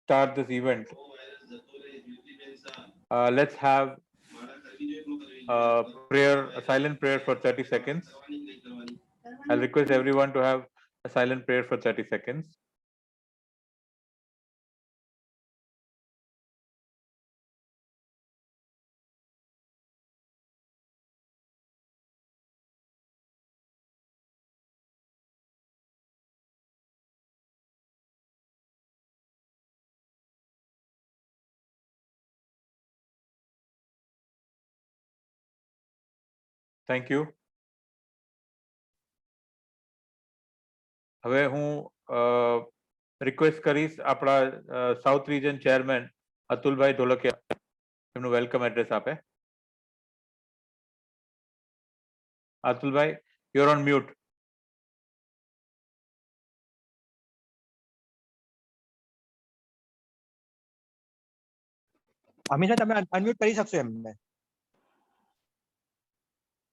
start this event, let's have a silent prayer for 30 seconds. I'll request everyone to have a silent prayer for 30 seconds. Thank you. હવે હું request કરીશ આપણા south region chairman અતુલભાઈ ધોલકિયા એમનું welcome address આપે. અતુલભાઈ, you're on mute. અમીશભાઈ તમે unmute કરી શકશો એમને.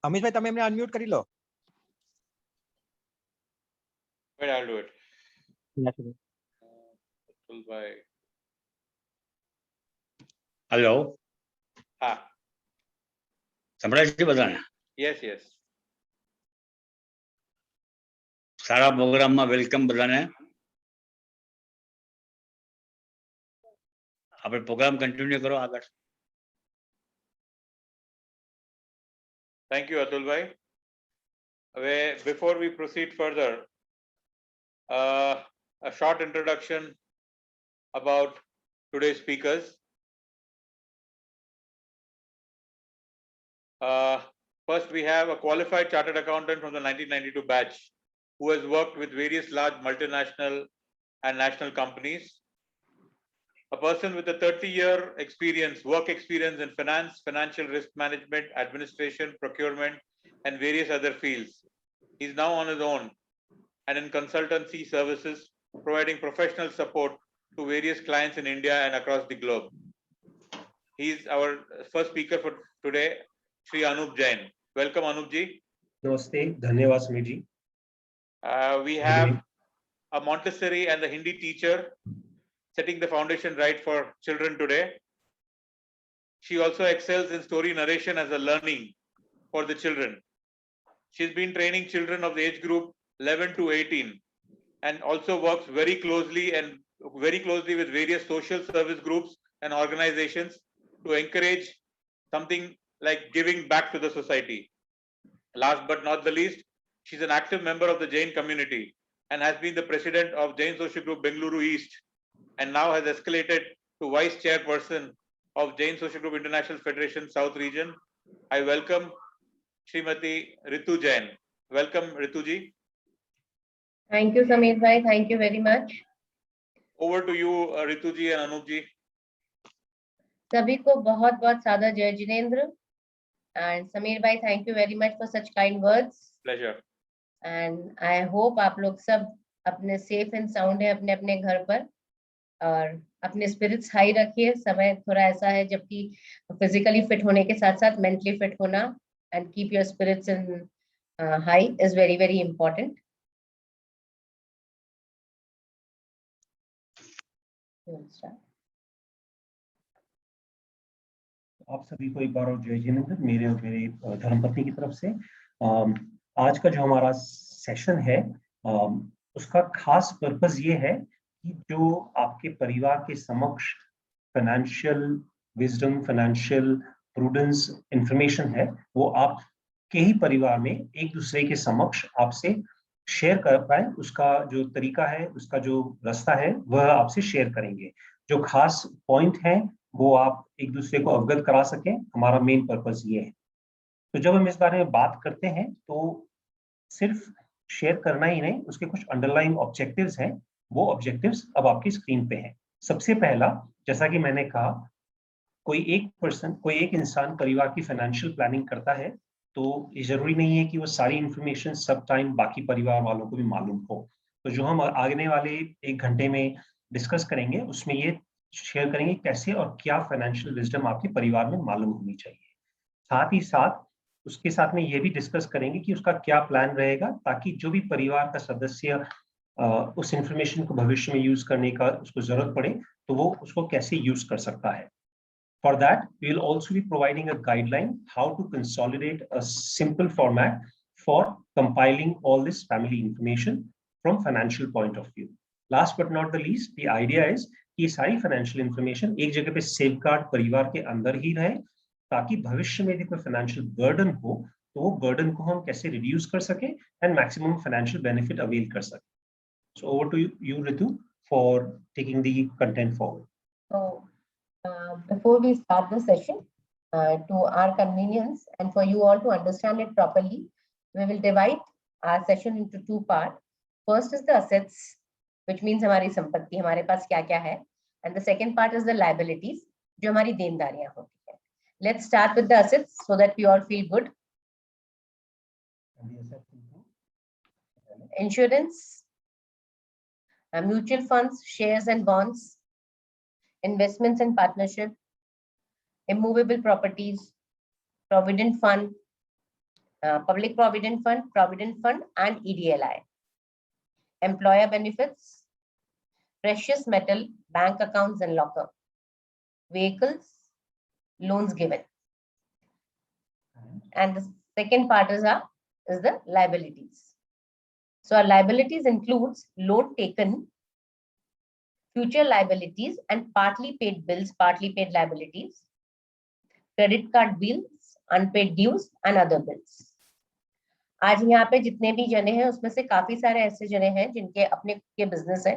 અમીશભાઈ તમે એમને અનમ્યુટ કરી લો. Wait, I'll do it. Atulbhai. Hello. હા. સંભળાય છે બધાને? Yes yes. સારા પ્રોગ્રામમાં વેલકમ બધાને. આપણે પ્રોગ્રામ કન્ટિન્યુ કરો આગળ. Thank you, Atulbhai. Before we proceed further, a short introduction about today's speakers. First, we have a qualified chartered accountant from the 1992 batch who has worked with various large multinational and national companies. A person with a 30-year work experience in finance, financial risk management, administration, procurement, and various other fields. He's now on his own and in consultancy services, providing professional support to various clients in India and across the globe. He's our first speaker for today, Shri Anup Jain. Welcome, Anup ji. Namaste, dhanyawad Samir ji. We have a Montessori and the Hindi teacher setting the foundation right for children today. She also excels in story narration as a learning for the children. She's been training children of the age group 11 to 18 and also works very closely with various social service groups and organizations to encourage something like giving back to the society. Last but not the least, she's an active member of the Jain community and has been the president of Jain Social Group Bengaluru East, and now has escalated to vice chairperson of Jain Social Group International Federation South Region. I welcome Srimati Ritu Jain. Welcome, Ritu ji. Thank you, Samir bhai. Thank you very much. Over to you, Ritu ji and Anup ji. सभी को बहुत बहुत सादर जय Jinendra. And Samir bhai, thank you very much for such kind words. Pleasure. And I hope आप लोग सब अपने safe and sound है अपने अपने घर पर, और अपने स्पिरिट्स हाई रखिए. समय थोड़ा ऐसा है जबकि फिजिकली फिट होने के साथ साथ मेंटली फिट होना and keep your spirits in high is very very important. आप सभी को एक बार और जय जिनेंद्र मेरे और मेरे धर्मपत्नी की तरफ से. आज का जो हमारा सेशन है उसका खास पर्पस ये है कि जो आपके परिवार के समक्ष financial wisdom, financial prudence information है, वो आपके ही परिवार में एक दूसरे के समक्ष आपसे शेयर कर पाए. उसका जो तरीका है, उसका जो रास्ता है, वह आपसे शेयर करेंगे. जो खास पॉइंट है वो आप एक दूसरे को अवगत करा सकें. हमारा मेन पर्पस ये है. तो जब हम इस बारे में बात करते हैं तो सिर्फ शेयर करना ही नहीं, उसके कुछ अंडरलाइन ऑब्जेक्टिव्स हैं. वो ऑब्जेक्टिव्स अब आपकी स्क्रीन पे हैं. सबसे पहला, जैसा कि मैंने कहा, कोई एक इंसान परिवार की फाइनेंशियल प्लानिंग करता है तो ये जरूरी नहीं है कि वो सारी इंफॉर्मेशन सब टाइम बाकी परिवार वालों को भी मालूम हो. तो जो हम आगे वाले 1 घंटे में डिस्कस करेंगे उसमें ये शेयर करेंगे कैसे और क्या फाइनेंशियल विजडम आपके परिवार में मालूम होनी चाहिए. साथ ही साथ उसके साथ में ये भी डिस्कस करेंगे कि उसका क्या प्लान रहेगा ताकि जो भी परिवार का सदस्य उस इंफॉर्मेशन को भविष्य में यूज करने का उसको जरूरत पड़े तो वो उसको कैसे यूज कर सकता है. For that, we will also be providing a guideline how to consolidate a simple format for compiling all this family information from financial point of view. Last but not the least, the idea is कि सारी financial information एक जगह पे safeguard परिवार के अंदर ही रहे ताकि भविष्य में यदि कोई financial burden हो तो वो burden को हम कैसे reduce कर सके and maximum financial benefit avail कर सके. So over to you Ritu for taking the content forward. So before we start the session, to our convenience and for you all to understand it properly, we will divide our session into two parts. First is the assets, which means हमारी संपत्ति, हमारे पास क्या क्या है, and the second part is the liabilities, जो हमारी देनदारियां होती है. Let's start with the assets so that we all feel good. Insurance, mutual funds, shares and bonds, investments and partnership, immovable properties, provident fund, public provident fund and EDLI, employer benefits, precious metal, bank accounts and locker, vehicles, loans given. And the second part is the liabilities. So our liabilities includes loan taken, future liabilities and partly paid bills, partly paid liabilities, credit card bills, unpaid dues and other bills. आज यहाँ पे जितने भी जने हैं उसमें से काफी सारे ऐसे जने हैं जिनके अपने के बिजनेस है.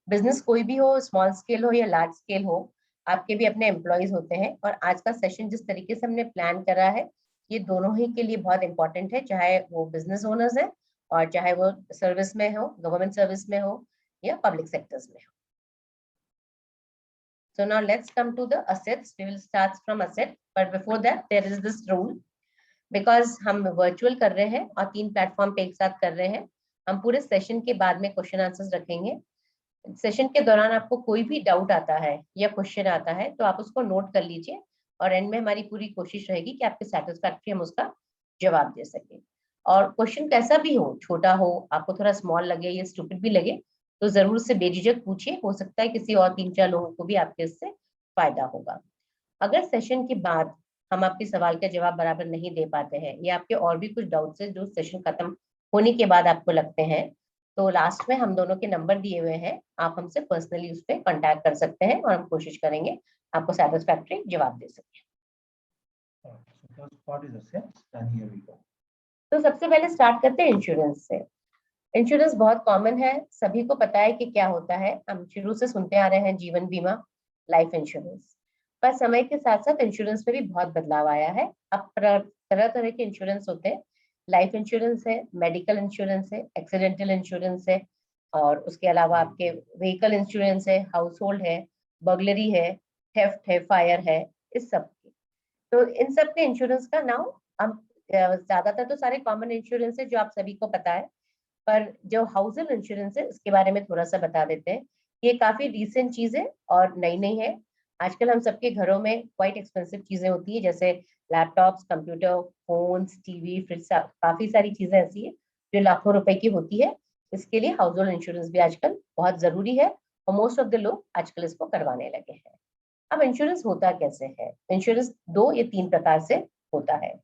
बिजनेस कोई भी हो, स्मॉल स्केल हो या लार्ज स्केल हो, आपके भी अपने एम्प्लॉयज होते हैं. और आज का सेशन जिस तरीके से हमने प्लान करा है ये दोनों ही के लिए बहुत इंपॉर्टेंट है, चाहे वो बिजनेस ओनर्स है और चाहे वो सर्विस में हो, गवर्नमेंट सर्विस में हो या पब्लिक सेक्टर्स में हो. So now let's come to the assets. We will start from asset, but before that there is this rule, because हम virtual कर रहे हैं और 3 प्लेटफॉर्म पे एक साथ कर रहे हैं. हम पूरे सेशन के बाद में क्वेश्चन आंसर्स रखेंगे. सेशन के दौरान आपको कोई भी डाउट आता है या क्वेश्चन आता है तो आप उसको नोट कर लीजिए और एंड में हमारी पूरी कोशिश रहेगी कि आपके सेटिस्फैक्टरी हम उसका जवाब दे सके. और क्वेश्चन कैसा भी हो, छोटा हो, आपको थोड़ा स्मॉल लगे या स्टूपिड भी लगे तो जरूर से बेझिझक पूछिए. हो सकता है किसी और 3-4 लोगों को भी आपके इससे फायदा होगा. अगर सेशन के बाद हम आपके सवाल का जवाब बराबर नहीं दे पाते हैं या आपके और भी कुछ डाउट्स है जो सेशन खत्म होने के बाद आपको लगते हैं तो लास्ट में हम दोनों के नंबर दिए हुए हैं, आप हमसे पर्सनली उस पर कॉन्टैक्ट कर सकते हैं और हम कोशिश करेंगे आपको सेटिस्फैक्टरी जवाब दे सकें. तो सबसे पहले स्टार्ट करते हैं इंश्योरेंस से. इंश्योरेंस बहुत कॉमन है, सभी को पता है कि क्या होता है. हम शुरू से सुनते आ रहे हैं जीवन बीमा, लाइफ इंश्योरेंस. पर समय के साथ साथ इंश्योरेंस में भी बहुत बदलाव आया है. अब तरह तरह के इंश्योरेंस होते हैं. लाइफ इंश्योरेंस है, मेडिकल इंश्योरेंस है, एक्सीडेंटल इंश्योरेंस है और उसके अलावा आपके व्हीकल इंश्योरेंस है, हाउस होल्ड है, बर्गलरी है, थेफ्ट है, फायर है, इस सब के. तो इन सब के इंश्योरेंस का नाम हम ज्यादातर तो सारे कॉमन इंश्योरेंस है जो आप सभी को पता है, पर जो हाउस होल्ड इंश्योरेंस है उसके बारे में थोड़ा सा बता देते हैं. ये काफी रिसेंट चीज है और नई नई है. आजकल हम सबके घरों में क्वाइट एक्सपेंसिव चीजें होती है जैसे laptops, computer, phones, TV, fridge, काफी सारी चीजें ऐसी है जो लाखों रुपए की होती है. इसके लिए हाउस होल्ड इंश्योरेंस भी आजकल बहुत जरूरी है और मोस्ट ऑफ द लोग आजकल इसको करवाने लगे हैं. अब इंश्योरेंस होता कैसे है? इंश्योरेंस 2 या 3 प्रकार से होता है.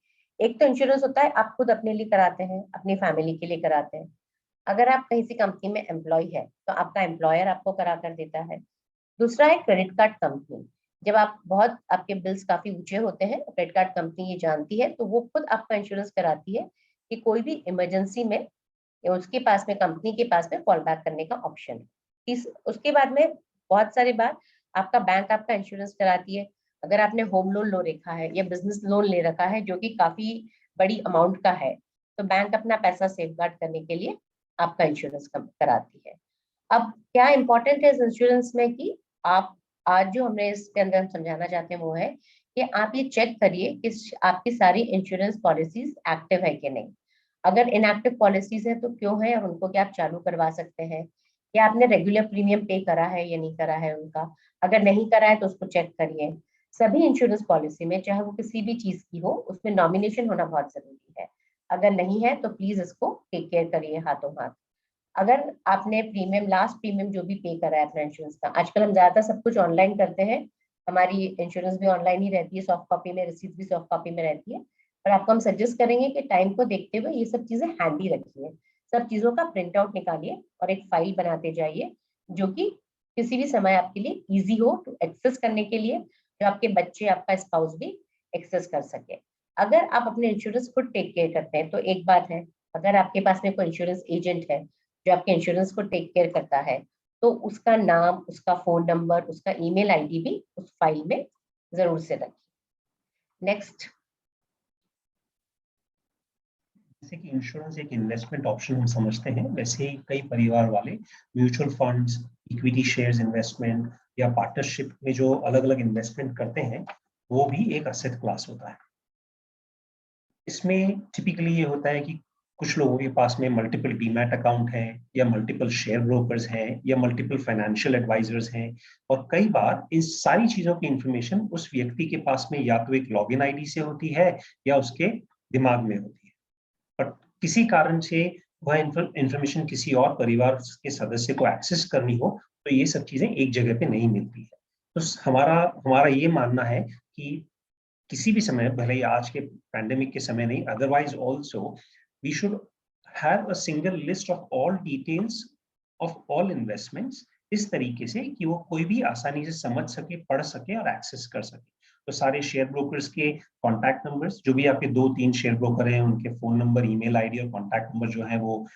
एक तो इंश्योरेंस होता है आप खुद अपने लिए कराते हैं, अपनी फैमिली के लिए कराते हैं. अगर आप कहीं सी कंपनी में एम्प्लॉय है तो आपका एम्प्लॉयर आपको करा कर देता है. दूसरा है क्रेडिट कार्ड कंपनी. जब आप बहुत आपके बिल्स काफी ऊंचे होते हैं, क्रेडिट कार्ड कंपनी ये जानती है तो वो खुद आपका इंश्योरेंस कराती है कि कोई भी इमरजेंसी में उसके पास में, कंपनी के पास में फॉल बैक करने का ऑप्शन है. उसके बाद में बहुत सारी बार आपका बैंक आपका इंश्योरेंस कराती है. अगर आपने होम लोन लो रखा है या बिजनेस लोन ले रखा है जो कि काफी बड़ी अमाउंट का है तो बैंक अपना पैसा सेफगार्ड करने के लिए आपका इंश्योरेंस कराती है. अब क्या इंपॉर्टेंट है इस इंश्योरेंस में कि आप आज जो हमने इसके अंदर हम समझाना चाहते हैं वो है कि आप ये चेक करिए कि आपकी सारी इंश्योरेंस पॉलिसीज एक्टिव है कि नहीं. अगर इनएक्टिव पॉलिसीज है तो क्यों है और उनको क्या आप चालू करवा सकते हैं. क्या आपने रेगुलर प्रीमियम पे करा है या नहीं करा है उनका. अगर नहीं करा है तो उसको चेक करिए. सभी इंश्योरेंस पॉलिसी में चाहे वो किसी भी चीज की हो उसमें नॉमिनेशन होना बहुत जरूरी है. अगर नहीं है तो प्लीज इसको टेक केयर करिए हाथों हाथ. अगर आपने प्रीमियम लास्ट प्रीमियम जो भी पे करा है अपना इंश्योरेंस का, आजकल हम ज्यादातर सब कुछ ऑनलाइन करते हैं, हमारी इंश्योरेंस भी ऑनलाइन ही रहती है, सॉफ्ट कॉपी में, रिसीट भी सॉफ्ट कॉपी में रहती है, पर आपको हम सजेस्ट करेंगे कि टाइम को देखते हुए ये सब चीजें हैंडी रखिए, सब चीजों का प्रिंट आउट निकालिए और एक फाइल बनाते जाइए जो कि किसी भी समय आपके लिए इजी हो टू एक्सेस करने के लिए, जो आपके बच्चे, आपका स्पाउस भी एक्सेस कर सके। अगर आप अपने इंश्योरेंस खुद टेक केयर करते हैं तो एक बात है, अगर आपके पास में कोई इंश्योरेंस एजेंट है जो आपके इंश्योरेंस को टेक केयर करता है, तो उसका नाम, उसका फोन नंबर, उसका ईमेल आईडी भी उस फाइल में जरूर से रखिए। नेक्स्ट। जैसे कि इंश्योरेंस एक इन्वेस्टमेंट ऑप्शन हम समझते हैं, वैसे ही कई परिवार वाले mutual funds, equity shares investment या पार्टनरशिप में जो अलग अलग इन्वेस्टमेंट करते हैं, वो भी एक असेट क्लास होता है। इसमें टिपिकली ये होता है कि कुछ लोगों के पास में मल्टीपल डीमैट अकाउंट हैं, या मल्टीपल शेयर ब्रोकर्स हैं, या मल्टीपल फाइनेंशियल एडवाइजर्स हैं, और कई बार इन सारी चीजों की इंफॉर्मेशन उस व्यक्ति के पास में या तो एक लॉगिन आईडी से होती है या उसके दिमाग में होती है, पर किसी कारण से वह इंफॉर्मेशन किसी और परिवार के सदस्य को एक्सेस करनी हो तो ये सब चीजें एक जगह पे नहीं मिलती है। तो हमारा ये मानना है कि किसी भी समय, भले ही आज के पैंडेमिक के समय नहीं, otherwise also we should have a single list of all details of all investments, इस तरीके से कि वो कोई भी आसानी से समझ सके, पढ़ सके और एक्सेस कर सके। तो सारे शेयर ब्रोकर्स के कॉन्टैक्ट नंबर्स, जो भी आपके 2-3 शेयर ब्रोकर हैं, उनके फोन नंबर, ईमेल आईडी और कॉन्टैक्ट नंबर जो है वो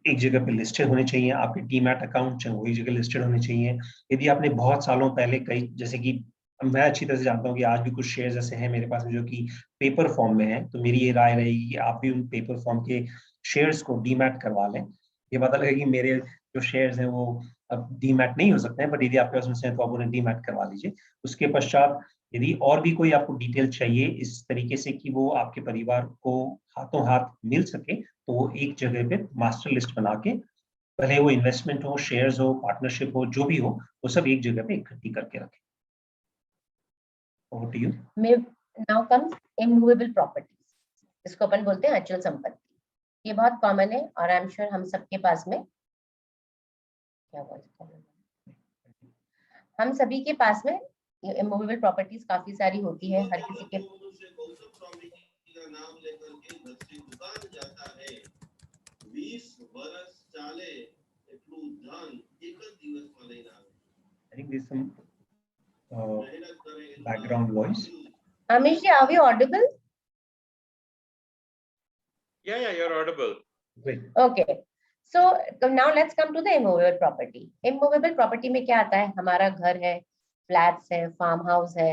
एक जगह पे लिस्टेड होने चाहिए। आपके डीमैट अकाउंट जो वही जगह लिस्टेड होने चाहिए। यदि आपने बहुत सालों पहले कई, जैसे कि मैं अच्छी तरह से जानता हूँ कि आज भी कुछ शेयर्स ऐसे हैं मेरे पास में जो कि पेपर फॉर्म में है, तो मेरी ये राय रहेगी कि आप भी उन पेपर फॉर्म के शेयर्स को डीमैट करवा लें। ये पता लगे कि मेरे जो शेयर्स हैं वो अब डीमैट नहीं हो सकते हैं, बट यदि आपके पास उनसे है तो आप उन्हें डीमैट करवा लीजिए। उसके पश्चात यदि और भी कोई आपको डिटेल चाहिए इस तरीके से कि वो आपके परिवार को हाथों हाथ मिल सके, तो वो एक जगह पे मास्टर लिस्ट बना के, भले वो इन्वेस्टमेंट हो, शेयर्स हो, पार्टनरशिप हो, जो भी हो, वो सब एक जगह पे इकट्ठी करके रखें। Over to you. Now comes immovable properties, जिसको अपन बोलते हैं अचल संपत्ति। ये बहुत कॉमन है और आई एम श्योर हम सबके पास में, क्या हम सभी के पास में इमूवेबल प्रॉपर्टीज काफी सारी होती है। हर किसी के नाम लेकर के घर से दुकान जाता है, 20 वर्ष चाले એટલું ધન એક જ દિવસમાં લઈને આવે। I think there's some background voice. Amish ji, are we audible? Yeah, you're audible. Great. Okay. So now let's come to the immovable property. Immovable property में क्या आता है? हमारा घर है, फ्लैट्स है, फार्म हाउस है,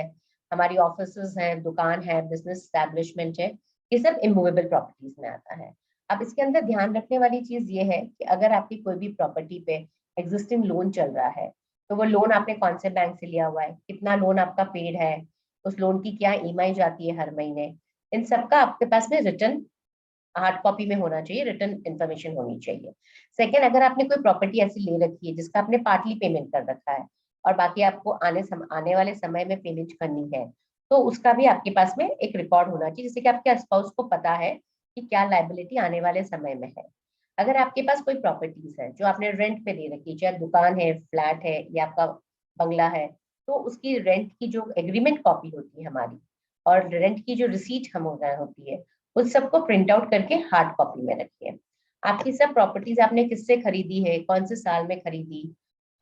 हमारी ऑफिसेज है, दुकान है, बिजनेस एस्टैब्लिशमेंट है, ये सब इमूवेबल प्रॉपर्टीज में आता है। अब इसके अंदर ध्यान रखने वाली चीज ये है कि अगर आपकी कोई भी प्रॉपर्टी पे एग्जिस्टिंग लोन चल रहा है, तो वो लोन आपने कौन से बैंक से लिया हुआ है, कितना लोन आपका पेड है, उस लोन की क्या ईएमआई जाती है हर महीने, इन सबका आपके पास में रिटर्न हार्ड कॉपी में होना चाहिए, रिटर्न इन्फॉर्मेशन होनी चाहिए। सेकेंड, अगर आपने कोई प्रॉपर्टी ऐसी ले रखी है जिसका आपने पार्टली पेमेंट कर रखा है और बाकी आपको आने वाले समय में पेमेंट करनी है, तो उसका भी आपके पास में एक रिकॉर्ड होना चाहिए, जिससे कि आपके स्पाउस को पता है कि क्या लायबिलिटी आने वाले समय में है। अगर आपके पास कोई प्रॉपर्टीज है जो आपने रेंट पे दे रखी है, चाहे दुकान है, फ्लैट है या आपका बंगला है, तो उसकी रेंट की जो एग्रीमेंट कॉपी होती है हमारी और रेंट की जो रिसीट हम होती है, उस सबको प्रिंट आउट करके हार्ड कॉपी में रखिए। आपकी सब प्रॉपर्टीज आपने किससे खरीदी है, कौन से साल में खरीदी,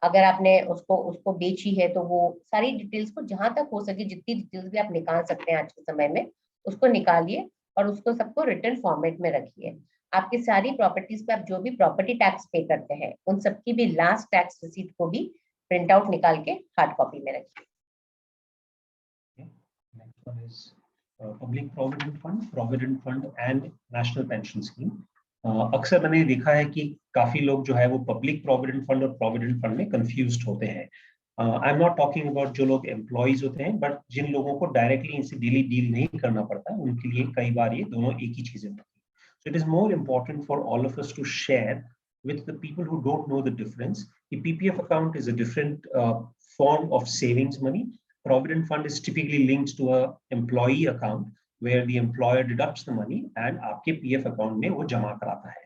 अगर आपने उसको बेची है, तो वो सारी डिटेल्स को जहां तक हो सके, जितनी डिटेल्स भी आप निकाल सकते हैं आज के समय में, उसको निकालिए और उसको सबको रिटर्न फॉर्मेट में रखिए। आपकी सारी प्रॉपर्टीज पे आप जो भी प्रॉपर्टी टैक्स पे करते हैं, उन सबकी भी लास्ट टैक्स रिसीट को भी प्रिंट आउट निकाल के हार्ड कॉपी में रखिए। Next one is Public Provident Fund and National Pension Scheme. अक्सर मैंने देखा है कि काफी लोग जो है वो पब्लिक प्रोविडेंट फंड और प्रोविडेंट फंड में कंफ्यूज्ड होते हैं। I am not talking about जो लोग एम्प्लॉइज होते हैं, बट जिन लोगों को डायरेक्टली इनसे डेली डील नहीं करना पड़ता, उनके लिए कई बार ये दोनों एक ही चीजें होती हैं। So it is more important for all of us to share with the people who don't know the difference. The PPF account is a different form of savings money. Provident fund is typically linked to a employee account where the employer deducts the money and आपके PF account में वो जमा कराता है।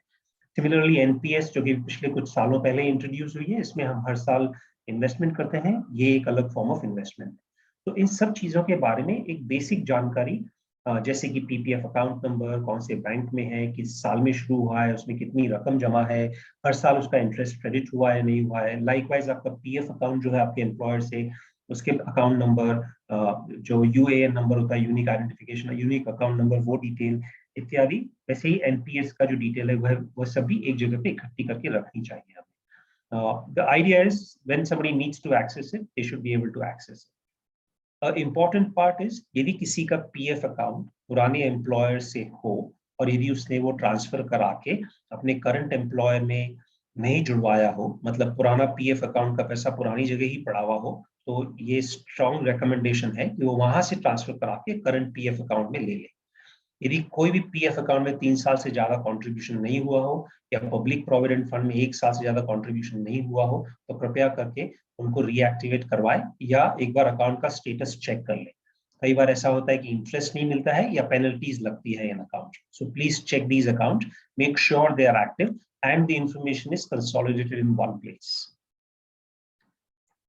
Similarly NPS जो कि पिछले कुछ सालों पहले इंट्रोड्यूस हुई है, इसमें हम हर साल इन्वेस्टमेंट करते हैं, ये एक अलग फॉर्म ऑफ इन्वेस्टमेंट है। तो इन सब चीजों के बारे में एक बेसिक जानकारी, जैसे कि पीपीएफ अकाउंट नंबर कौन से बैंक में है, किस साल में शुरू हुआ है, उसमें कितनी रकम जमा है, हर साल उसका इंटरेस्ट क्रेडिट हुआ है नहीं हुआ है। लाइकवाइज आपका पीएफ अकाउंट जो है आपके एम्प्लॉयर से, उसके अकाउंट नंबर, जो यूएएन नंबर होता है, unique identification, unique account number, वो डिटेल इत्यादि। वैसे ही एनपीएस का जो डिटेल है वह सभी एक जगह पे इकट्ठी करके रखनी चाहिए हमें। The idea is when somebody needs to access it, they should be able to access it. Important part is, यदि किसी का पीएफ अकाउंट पुराने एम्प्लॉयर से हो और यदि उसने वो ट्रांसफर करा के अपने करंट एम्प्लॉयर में नहीं जुड़वाया हो, मतलब पुराना पीएफ अकाउंट का पैसा पुरानी जगह ही पड़ा हुआ हो, तो ये स्ट्रॉन्ग रिकमेंडेशन है कि वो वहां से ट्रांसफर करा के करंट पीएफ अकाउंट में ले ले। यदि कोई भी पीएफ अकाउंट में 3 साल से ज्यादा कंट्रीब्यूशन नहीं हुआ हो, या पब्लिक प्रोविडेंट फंड में 1 साल से ज्यादा कंट्रीब्यूशन नहीं हुआ हो, तो कृपया करके उनको रीएक्टिवेट करवाएं या एक बार अकाउंट का स्टेटस चेक कर लें। कई बार ऐसा होता है कि इंटरेस्ट नहीं मिलता है या पेनल्टीज लगती है in account. So please check these account, make sure they are active and the information is consolidated in one place.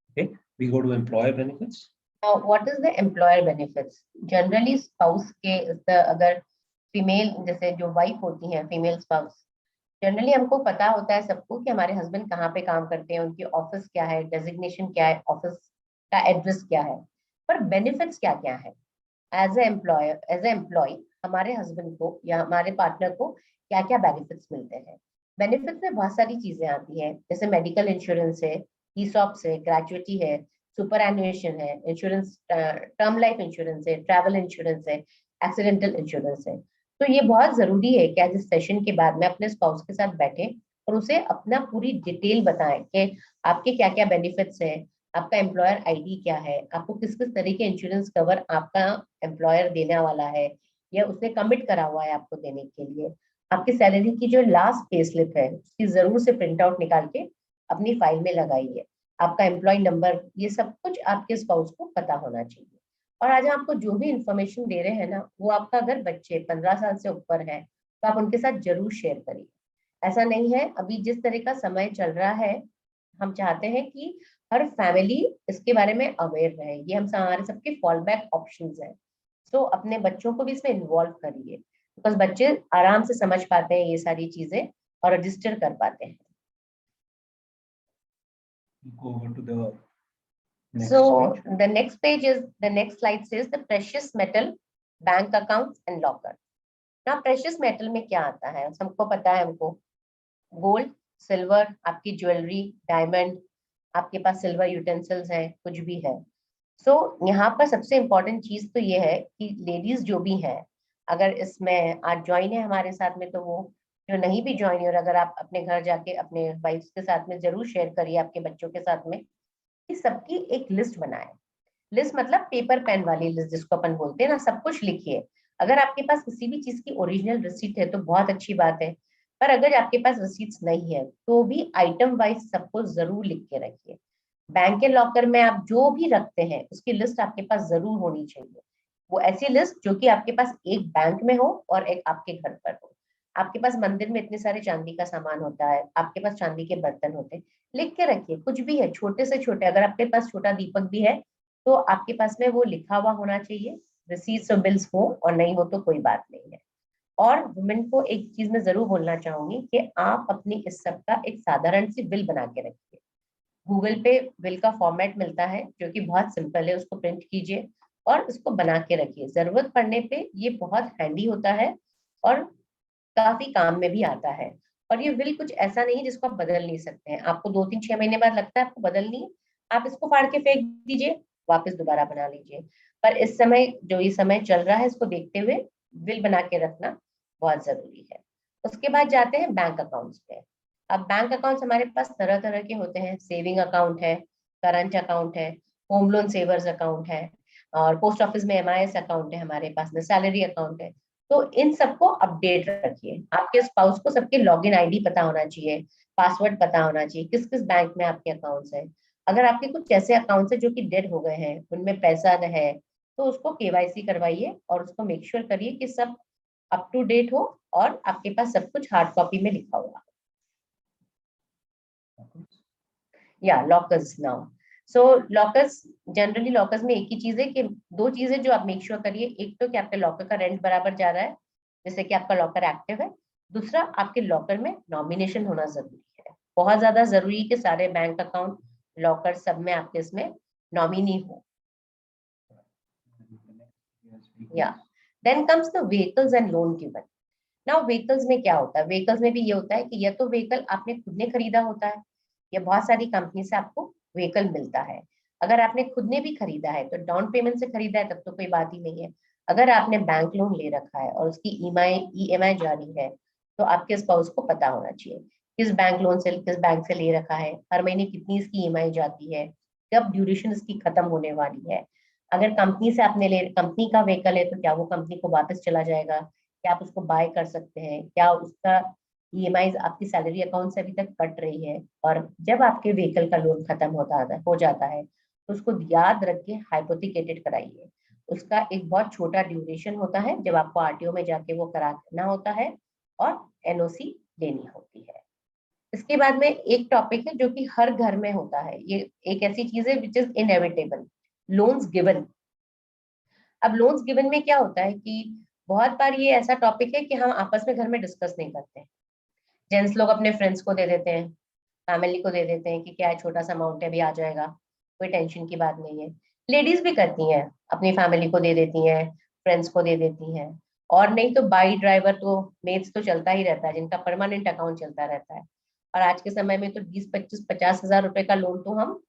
Okay, we go to employer benefits. Now, what is the employer benefits? Generally, spouse के अगर female जैसे जो wife होती है, female spouse, generally हमको पता होता है सबको कि हमारे हस्बैंड कहाँ पे काम करते हैं, उनकी ऑफिस क्या है, डेजिग्नेशन क्या है, ऑफिस का एड्रेस क्या है, पर बेनिफिट्स क्या क्या है। As a employer, as a employee, हमारे हस्बैंड को या हमारे पार्टनर को क्या क्या बेनिफिट्स मिलते हैं। बेनिफिट्स में बहुत सारी चीजें आती है, जैसे मेडिकल इंश्योरेंस है, ईसॉप्स है, ग्रेजुएटी है, सुपर एनुएशन है, इंश्योरेंस, टर्म लाइफ इंश्योरेंस है, ट्रैवल इंश्योरेंस है, एक्सीडेंटल इंश्योरेंस है। तो ये बहुत जरूरी है कि आज इस सेशन के बाद में अपने स्पाउस के साथ बैठे और उसे अपना पूरी डिटेल बताएं कि आपके क्या क्या बेनिफिट्स है, आपका एम्प्लॉयर आईडी क्या है, आपको किस किस तरह के इंश्योरेंस कवर आपका एम्प्लॉयर देने वाला है या उसने कमिट करा हुआ है आपको देने के लिए। आपकी सैलरी की जो लास्ट पे स्लिप है उसकी जरूर से प्रिंट आउट निकाल के अपनी फाइल में लगाइए। आपका एम्प्लॉय नंबर, ये सब कुछ आपके स्पाउस को पता होना चाहिए। और आज आपको जो भी इंफॉर्मेशन दे रहे हैं ना, वो आपका अगर बच्चे 15 साल से ऊपर है तो आप उनके साथ जरूर शेयर करिए। ऐसा नहीं है, अभी जिस तरह का समय चल रहा है, हम चाहते हैं कि हर फैमिली इसके बारे में अवेयर रहे। ये हम हमारे सबके फॉल बैक ऑप्शंस हैं। सो अपने बच्चों को भी इसमें इन्वॉल्व करिए, बिकॉज बच्चे आराम से समझ पाते हैं ये सारी चीजें और रजिस्टर कर पाते हैं। Go over to the next So page. the next slide says the precious metal bank accounts and locker. Now precious metal में क्या आता है, सबको पता है। हमको गोल्ड, सिल्वर, आपकी ज्वेलरी, डायमंड, आपके पास सिल्वर यूटेंसिल्स हैं, कुछ भी है। सो यहाँ पर सबसे इम्पोर्टेंट चीज तो ये है कि लेडीज जो भी हैं, अगर इसमें आज ज्वाइन है हमारे साथ में, तो वो जो नहीं भी ज्वाइन है, और अगर आप अपने घर जाके अपने वाइफ के साथ में जरूर शेयर करिए, आपके बच्चों के साथ में, कि सबकी एक लिस्ट बनाए। लिस्ट मतलब पेपर पेन वाली लिस्ट जिसको अपन बोलते हैं ना, सब कुछ लिखिए। अगर आपके पास किसी भी चीज की ओरिजिनल रिसीट है तो बहुत अच्छी बात है, पर अगर आपके पास रिसीट्स नहीं है तो भी आइटम वाइज सबको जरूर लिख के रखिए। बैंक के लॉकर में आप जो भी रखते हैं उसकी लिस्ट आपके पास जरूर होनी चाहिए। वो ऐसी लिस्ट जो कि आपके पास एक बैंक में हो और एक आपके घर पर हो। आपके पास मंदिर में इतने सारे चांदी का सामान होता है, आपके पास चांदी के बर्तन होते हैं, लिख के रखिए। कुछ भी है, छोटे से छोटे, अगर आपके पास छोटा दीपक भी है तो आपके पास में वो लिखा हुआ होना चाहिए। रिसीट्स और बिल्स हो और नहीं हो तो कोई बात नहीं है। और वुमेन को एक चीज मैं जरूर बोलना चाहूंगी कि आप अपनी इस सब का एक साधारण सी बिल बना के रखिए। गूगल पे बिल का फॉर्मेट मिलता है जो कि बहुत सिंपल है, उसको प्रिंट कीजिए और उसको बना के रखिए। जरूरत पड़ने पे ये बहुत हैंडी होता है और काफी काम में भी आता है। और ये बिल कुछ ऐसा नहीं है जिसको आप बदल नहीं सकते हैं। आपको 2-3-6 महीने बाद लगता है आपको बदलनी है, आप इसको फाड़ के फेंक दीजिए, वापस दोबारा बना लीजिए। पर इस समय जो ये समय चल रहा है, इसको देखते हुए बिल बना के रखना बहुत जरूरी है। उसके बाद जाते हैं बैंक अकाउंट्स पे। अब बैंक अकाउंट्स हमारे पास तरह तरह के होते हैं। सेविंग अकाउंट है, करंट अकाउंट है, होम लोन सेवर्स अकाउंट है, और पोस्ट ऑफिस में MIS अकाउंट है हमारे पास में, सैलरी अकाउंट है। तो इन सबको अपडेट रखिए। आपके स्पाउस को सबके लॉगिन ID पता होना चाहिए, पासवर्ड पता होना चाहिए, किस किस बैंक में आपके अकाउंट्स है। अगर आपके कुछ ऐसे अकाउंट्स है जो कि डेड हो गए हैं, उनमें पैसा न है, तो उसको KYC करवाइए और उसको मेक श्योर करिए कि सब अप टू डेट हो और आपके पास सब कुछ हार्ड कॉपी में लिखा हुआ। या लॉकर्स नाउ। सो लॉकर्स, जनरली लॉकर्स में एक ही चीज है कि दो चीजें जो आप मेक श्योर करिए, एक तो कि आपके लॉकर का रेंट बराबर जा रहा है, जैसे कि आपका लॉकर एक्टिव है। दूसरा, आपके लॉकर में नॉमिनेशन होना जरूरी है, बहुत ज्यादा जरूरी कि सारे बैंक अकाउंट, लॉकर सब में आपके इसमें नॉमिनी हो। या then comes the vehicles and loan given. Now vehicles में क्या होता है, व्हीकल्स में भी ये होता है कि या तो व्हीकल आपने खुद ने खरीदा होता है, या बहुत सारी कंपनी से आपको व्हीकल मिलता है। अगर आपने खुद ने भी खरीदा है तो डाउन पेमेंट से खरीदा है तब तो कोई बात ही नहीं है। अगर आपने बैंक लोन ले रखा है और उसकी ईएमआई जारी है, तो आपके स्पाउस को पता होना चाहिए किस बैंक से ले रखा है, हर महीने कितनी इसकी ईएमआई जाती है, कब ड्यूरेशन इसकी खत्म होने वाली है। अगर कंपनी से आपने कंपनी का व्हीकल है तो क्या वो कंपनी को वापस चला जाएगा, क्या आप उसको बाय कर सकते हैं, क्या उसका ईएमआई आपकी सैलरी अकाउंट से अभी तक कट रही है। और जब आपके व्हीकल का लोन खत्म हो जाता है तो उसको याद रख के हाइपोथिकेटेड कराइए। उसका एक बहुत छोटा ड्यूरेशन होता है, जब आपको आरटीओ में जाके वो कराना होता है और एनओसी लेनी होती है। इसके बाद में एक टॉपिक है जो कि हर घर में होता है, ये एक ऐसी चीज है which is inevitable, loans given. अब लोन्स गिवन में क्या होता है कि बहुत बार ये ऐसा टॉपिक है कि हम आपस में घर में डिस्कस नहीं करते हैं। जेंट्स लोग अपने फ्रेंड्स को दे देते हैं, फैमिली को दे देते हैं कि क्या है, छोटा सा अमाउंट है, अभी आ जाएगा, कोई टेंशन की बात नहीं है। लेडीज भी करती हैं, अपनी फैमिली को दे देती हैं, फ्रेंड्स को दे देती हैं, और नहीं तो बाई ड्राइवर तो मेड्स तो चलता ही रहता है, जिनका परमानेंट अकाउंट चलता रहता है। और आज के समय में तो 20-25-50 हज़ार रुपए का लोन तो हम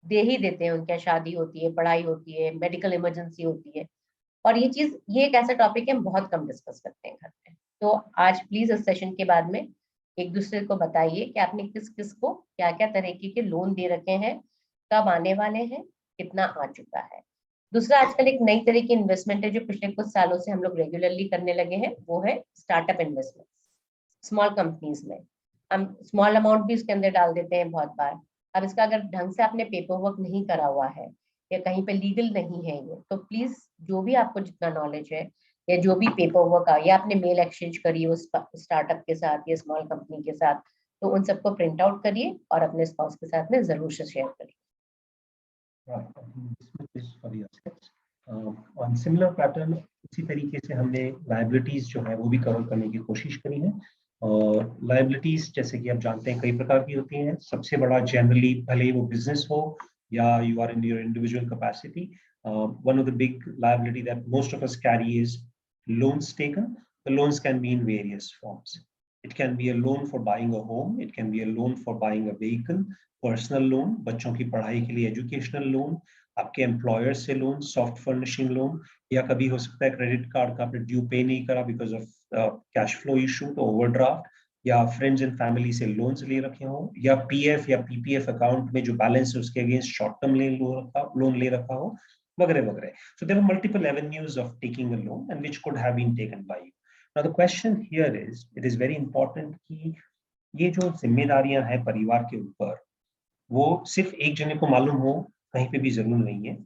दे ही देते हैं, उनकी शादी होती है, पढ़ाई होती है, मेडिकल इमरजेंसी होती है। और ये एक ऐसा टॉपिक है हम बहुत कम डिस्कस करते हैं घर में। तो आज प्लीज इस सेशन के बाद में एक दूसरे को बताइए कि आपने किस किस को क्या क्या तरीके के लोन दे रखे हैं, कब आने वाले हैं, कितना आ चुका है। दूसरा, आजकल एक नई तरह की इन्वेस्टमेंट है जो पिछले कुछ सालों से हम लोग रेगुलरली करने लगे हैं, वो है स्टार्टअप इन्वेस्टमेंट। स्मॉल कंपनीज में हम स्मॉल अमाउंट भी उसके अंदर डाल देते हैं बहुत बार। अब इसका अगर ढंग से आपने पेपर वर्क नहीं करा हुआ है या कहीं पे लीगल नहीं है ये, तो प्लीज जो भी आपको जितना नॉलेज है या जो भी पेपर वर्क या आपने मेल एक्सचेंज करी उस स्टार्टअप के साथ या स्मॉल कंपनी के साथ, तो उन सबको प्रिंट आउट करिए और अपने स्पाउस के साथ में जरूर से शेयर करिए। ऑन सिमिलर पैटर्न उसी तरीके से हमने लायबिलिटीज जो है वो भी कवर करने की कोशिश करी है। और लायबिलिटीज जैसे कि आप जानते हैं कई प्रकार की होती हैं। सबसे बड़ा जनरली भले ही वो बिजनेस हो या you are in your individual capacity, one of the big liability that most of us carry is loans taken. The loans can be in various forms. It can be a loan for buying a home, it can be a loan for buying a vehicle, personal loan, बच्चों की पढ़ाई के लिए educational loan, आपके employer से loan, soft furnishing loan, या कभी हो सकता है क्रेडिट कार्ड का आपने ड्यू पे नहीं करा because of cash flow issue, तो ओवरड्राफ्ट, या फ्रेंड्स एंड फैमिली से लोन्स ले रखे हो, या पीएफ या पीपीएफ अकाउंट में जो बैलेंस है उसके अगेंस्ट शॉर्ट टर्म लोन ले रखा हो, वगैरह वगैरह. So there are multiple avenues of taking a loan and which could have been taken by you. Now the question here is, it is very important कि ये जो जिम्मेदारियां हैं परिवार के ऊपर, वो सिर्फ एक जने को मालूम हो कहीं पे भी जरूर नहीं है.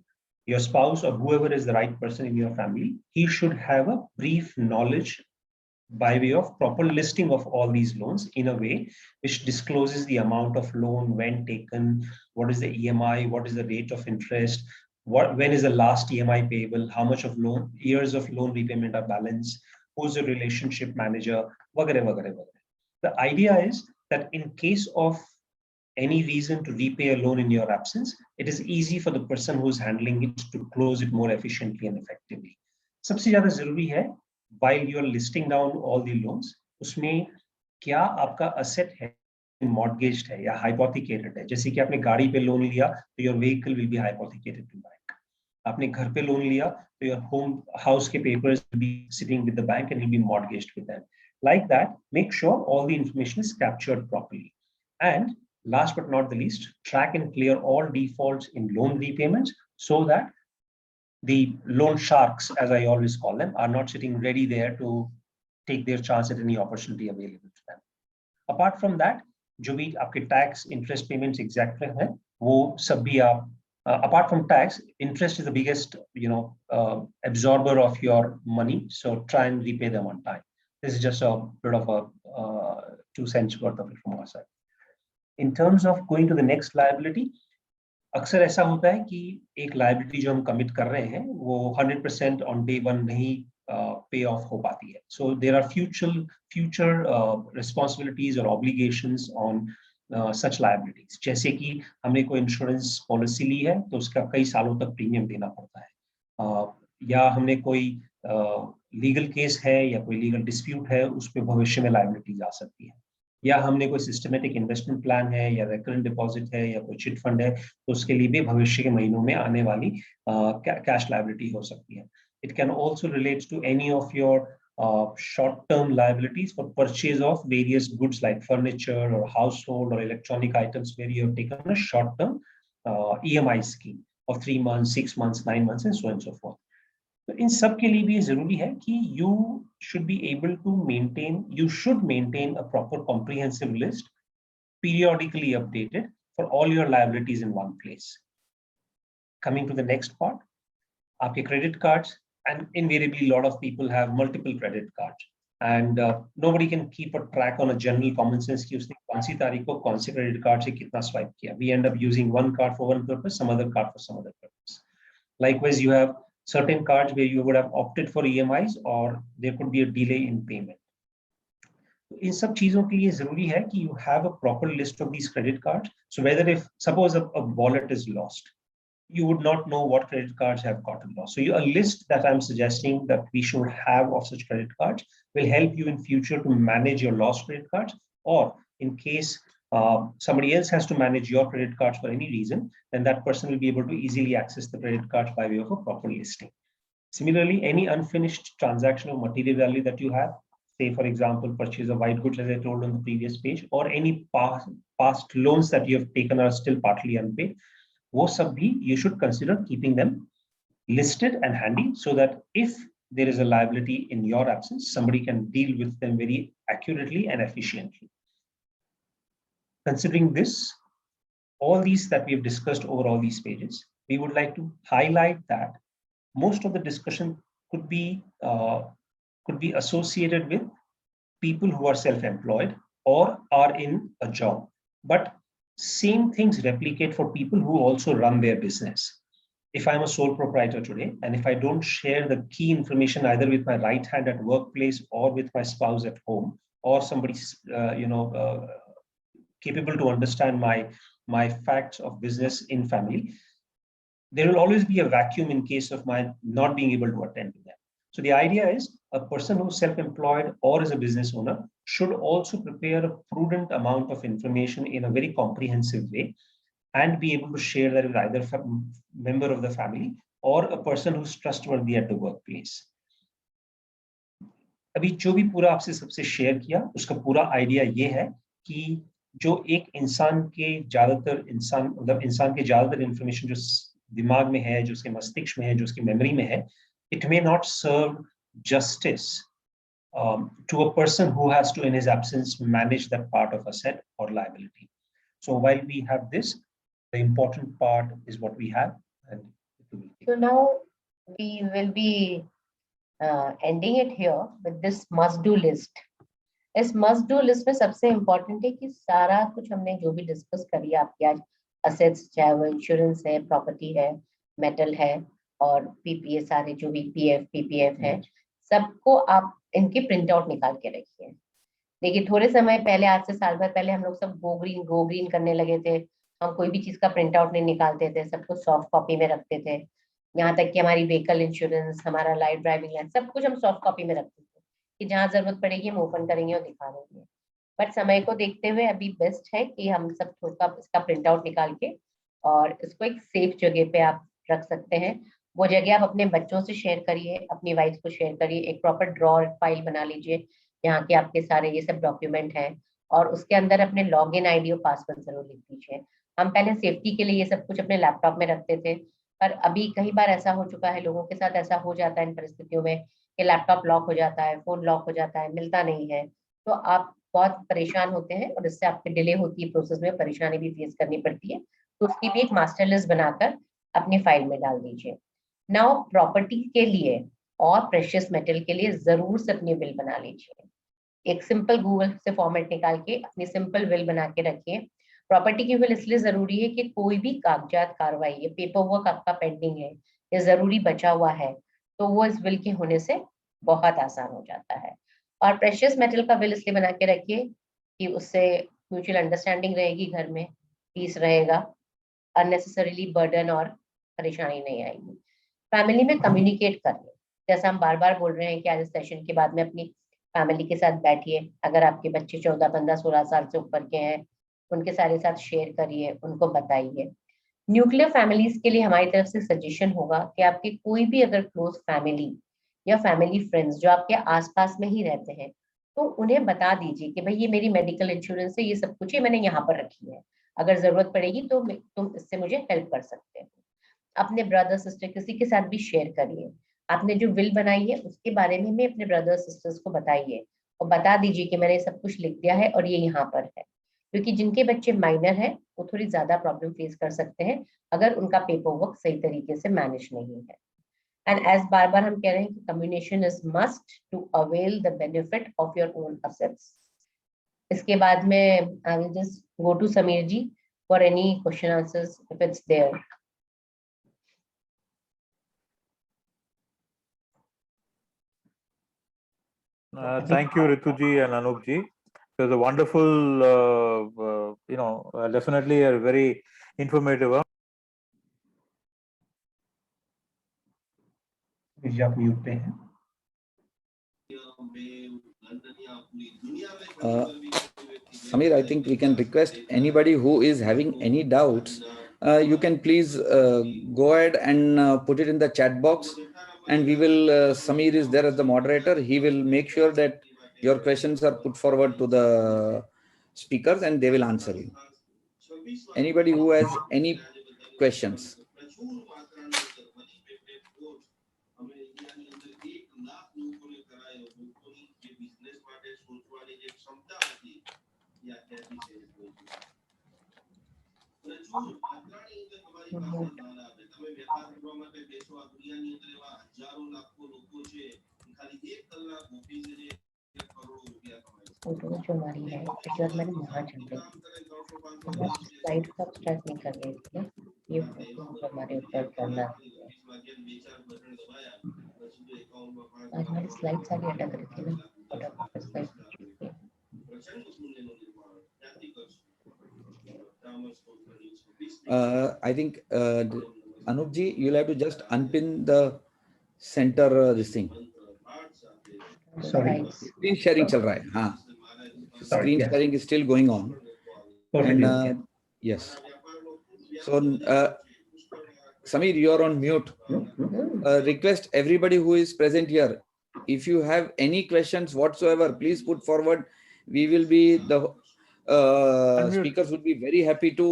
Your spouse or whoever is the right person in your family, he should have a brief knowledge by way of proper listing of all these loans in a way which discloses the amount of loan, when taken, what is the EMI, what is the rate of interest, when is the last EMI payable, how much of loan, years of loan repayment are balanced, who's the relationship manager, वगैरह वगैरह वगैरह. The idea is that in case of any reason to repay a loan in your absence, it is easy for the person who is handling it to close it more efficiently and effectively. सबसे ज्यादा जरूरी है while you are listing down all the loans, उसमें क्या आपका asset है, mortgaged है या hypothecated है. जैसे कि आपने गाड़ी पे लोन लिया तो your vehicle will be hypothecated to bank. आपने घर पे लोन लिया तो your house के papers will be sitting with the bank and will be mortgaged with them. Like that, make sure all the information is captured properly. And last but not the least, track and clear all defaults in loan repayments so that the loan sharks, as I always call them, are not sitting ready there to take their chance at any opportunity available to them. Apart from that, जो भी आपके tax, interest payments exact हैं, वो सब भी आप, apart from tax, interest is the biggest, absorber of your money. So try and repay them on time. This is just a bit of a 2 cents worth of it from our side. In terms of going to the next liability, अक्सर ऐसा होता है कि एक liability जो हम commit कर रहे हैं वो 100% ऑन डे वन नहीं पे ऑफ हो पाती है. So there are future responsibilities और ऑब्लिगेशंस ऑन सच लाइबिलिटीज. जैसे कि हमने कोई इंश्योरेंस पॉलिसी ली है तो उसका कई सालों तक प्रीमियम देना पड़ता है, या हमने कोई लीगल केस है या कोई लीगल डिस्प्यूट है, उस पर भविष्य में लाइबिलिटीज आ सकती है, या हमने कोई सिस्टमेटिक इन्वेस्टमेंट प्लान है या रिकरेंट डिपॉजिट है या कोई चिट फंड है, तो उसके लिए भी भविष्य के महीनों में आने वाली कैश लायबिलिटी हो सकती है. It can also relate to any of your short term liabilities for purchase of various goods like furniture or household or electronic items where you have taken a short term EMI scheme of 3 months, 6 months, 9 months and so on and so forth. तो इन सब के लिए भी जरूरी है कि you should be able to maintain a proper comprehensive list, periodically updated for all your liabilities in one place. Coming to the next part, आपके credit cards, and invariably a lot of people have multiple credit cards, and nobody can keep a track on a general common sense कि उसने कौन सी तारीख को कौन से credit card से कितना swipe किया. We end up using one card for one purpose, some other card for some other purpose. Likewise, you have certain cards where you would have opted for EMIs or there could be a delay in payment. इन सब चीजों के लिए जरूरी है कि you have a proper list of these credit cards. So whether if suppose a wallet is lost, you would not know what credit cards have gotten lost. So a list that I'm suggesting that we should have of such credit cards will help you in future to manage your lost credit cards, or in case somebody else has to manage your credit cards for any reason, then that person will be able to easily access the credit cards by way of a proper listing. Similarly, any unfinished transaction of material value that you have, say for example, purchase of white goods as I told on the previous page, or any past loans that you have taken are still partly unpaid, वो सब भी you should consider keeping them listed and handy so that if there is a liability in your absence, somebody can deal with them very accurately and efficiently. Considering this, all these that we have discussed over all these pages, we would like to highlight that most of the discussion could be associated with people who are self-employed or are in a job, but same things replicate for people who also run their business. If I'm a sole proprietor today, and if I don't share the key information either with my right hand at workplace or with my spouse at home, or somebody capable to understand my facts of business in family, there will always be a vacuum in case of my not being able to attend to them. So the idea is a person who's self-employed or is a business owner should also prepare a prudent amount of information in a very comprehensive way and be able to share that with either a member of the family or a person who's trustworthy at the workplace. अभी जो भी पूरा आपसे सबसे share किया उसका पूरा idea ये है कि जो एक इंसान के ज्यादातर इंफॉर्मेशन जो दिमाग में है, जो उसके मस्तिष्क में है, जो उसकी मेमोरी में है, it may not serve justice to a person who has to, in his absence, manage that part of asset or liability. So while we have this, the important part is what we have. And so now we will be ending it here with this must-do list. इस must-do list में सबसे important है कि सारा कुछ हमने जो भी discuss करी आपकी आज assets, चाहे वो insurance है, property है, metal है और PPA सारे जो भी PF, PPF है, सबको आप इनके प्रिंट आउट निकाल के रखिए. देखिए थोड़े समय पहले, आज से साल भर पहले हम लोग सब गो ग्रीन करने लगे थे. हम कोई भी चीज का प्रिंट आउट नहीं निकालते थे, सबको सॉफ्ट कॉपी में रखते थे. यहाँ तक कि हमारी व्हीकल इंश्योरेंस, हमारा लाइफ ड्राइविंग लाइसेंस, सब कुछ हम सॉफ्ट कॉपी में रखते थे कि जहाँ जरूरत पड़ेगी हम ओपन करेंगे और दिखा देंगे. बट समय को देखते हुए अभी बेस्ट है कि हम सब थोड़ा इसका प्रिंट आउट निकाल के और इसको एक सेफ जगह पे आप रख सकते हैं. वो जगह आप अपने बच्चों से शेयर करिए, अपनी वाइफ को शेयर करिए. एक प्रॉपर ड्रॉर फाइल बना लीजिए जहाँ के आपके सारे ये सब डॉक्यूमेंट हैं और उसके अंदर अपने लॉगिन आईडी और पासवर्ड जरूर लिख लीजिए. हम पहले सेफ्टी के लिए ये सब कुछ अपने लैपटॉप में रखते थे, पर अभी कई बार ऐसा हो चुका है, लोगों के साथ ऐसा हो जाता है इन परिस्थितियों में कि लैपटॉप लॉक हो जाता है, फोन लॉक हो जाता है, मिलता नहीं है, तो आप बहुत परेशान होते हैं और इससे आपकी डिले होती है, प्रोसेस में परेशानी भी फेस करनी पड़ती है. तो उसकी भी एक मास्टर लिस्ट बनाकर अपनी फाइल में डाल दीजिए. नाउ प्रॉपर्टी के लिए और प्रेशियस मेटल के लिए जरूर से अपनी विल बना लीजिए. एक सिंपल गूगल से फॉर्मेट निकाल के अपनी सिंपल विल बना के रखिए. प्रॉपर्टी की विल इसलिए जरूरी है कि कोई भी कागजात कार्रवाई, ये पेपर वर्क आपका पेंडिंग है, ये जरूरी बचा हुआ है, तो वो इस विल के होने से बहुत आसान हो जाता है। और प्रेशियस मेटल का विल इसलिए बना के रखिए कि उससे म्यूचुअल अंडरस्टैंडिंग रहेगी, घर में पीस रहेगा, अननेसेसरीली बर्डन और परेशानी नहीं आएगी। फैमिली में कम्युनिकेट करिए, जैसा हम बार बार बोल रहे हैं कि आज सेशन के बाद में अपनी फैमिली के साथ बैठिए। अगर आपके बच्चे 14, 15, 16 साल से ऊपर के हैं, उनके सारे साथ शेयर करिए, उनको बताइए। न्यूक्लियर फैमिलीज के लिए हमारी तरफ से सजेशन होगा कि आपके कोई भी अगर क्लोज फैमिली या फैमिली फ्रेंड्स जो आपके आसपास में ही रहते हैं, तो उन्हें बता दीजिए कि भाई ये मेरी मेडिकल इंश्योरेंस है, ये सब कुछ है, मैंने यहाँ पर रखी है, अगर जरूरत पड़ेगी तो तुम इससे मुझे हेल्प कर सकते हो। अपने ब्रदर सिस्टर किसी के साथ भी शेयर करिए। आपने जो विल बनाई है उसके बारे में भी अपने ब्रदर सिस्टर्स को बताइए और बता दीजिए कि मैंने सब कुछ लिख दिया है और ये यहाँ पर है, क्योंकि जिनके बच्चे माइनर हैं वो थोड़ी ज्यादा प्रॉब्लम फेस कर सकते हैं अगर उनका पेपर वर्क सही तरीके से मैनेज नहीं है। एंड एज बार बार हम कह रहे हैं कि communication is must to avail the benefit of your own assets. इसके बाद में I will just go to Sameer ji for any question answers if it's there. Thank you, Rituji and Anupji. It was a wonderful, definitely a very informative. आप mute पे हैं। Samir, I think we can request anybody who is having any doubts, you can please go ahead and put it in the chat box, and we will, Samir is there as the moderator, he will make sure that your questions are put forward to the speakers and they will answer you. Anybody who has any questions. Photo जो हमारी है इसके बाद मैंने वहाँ चल रही थी, स्लाइड को स्टार्ट नहीं कर रही थी, ये फोटो हमारे ऊपर करना है। आज हमारी स्लाइड सारी अटक रही थी ना, फटाफट slide I think Anup ji, you'll have to just unpin the center this thing. Sorry. Screen sharing chal raha hai. हाँ. Screen yes. sharing is still going on. Perfectly And okay. yes. So Samir, you are on mute. Request everybody who is present here, if you have any questions whatsoever, please put forward. We will be the speakers would be very happy to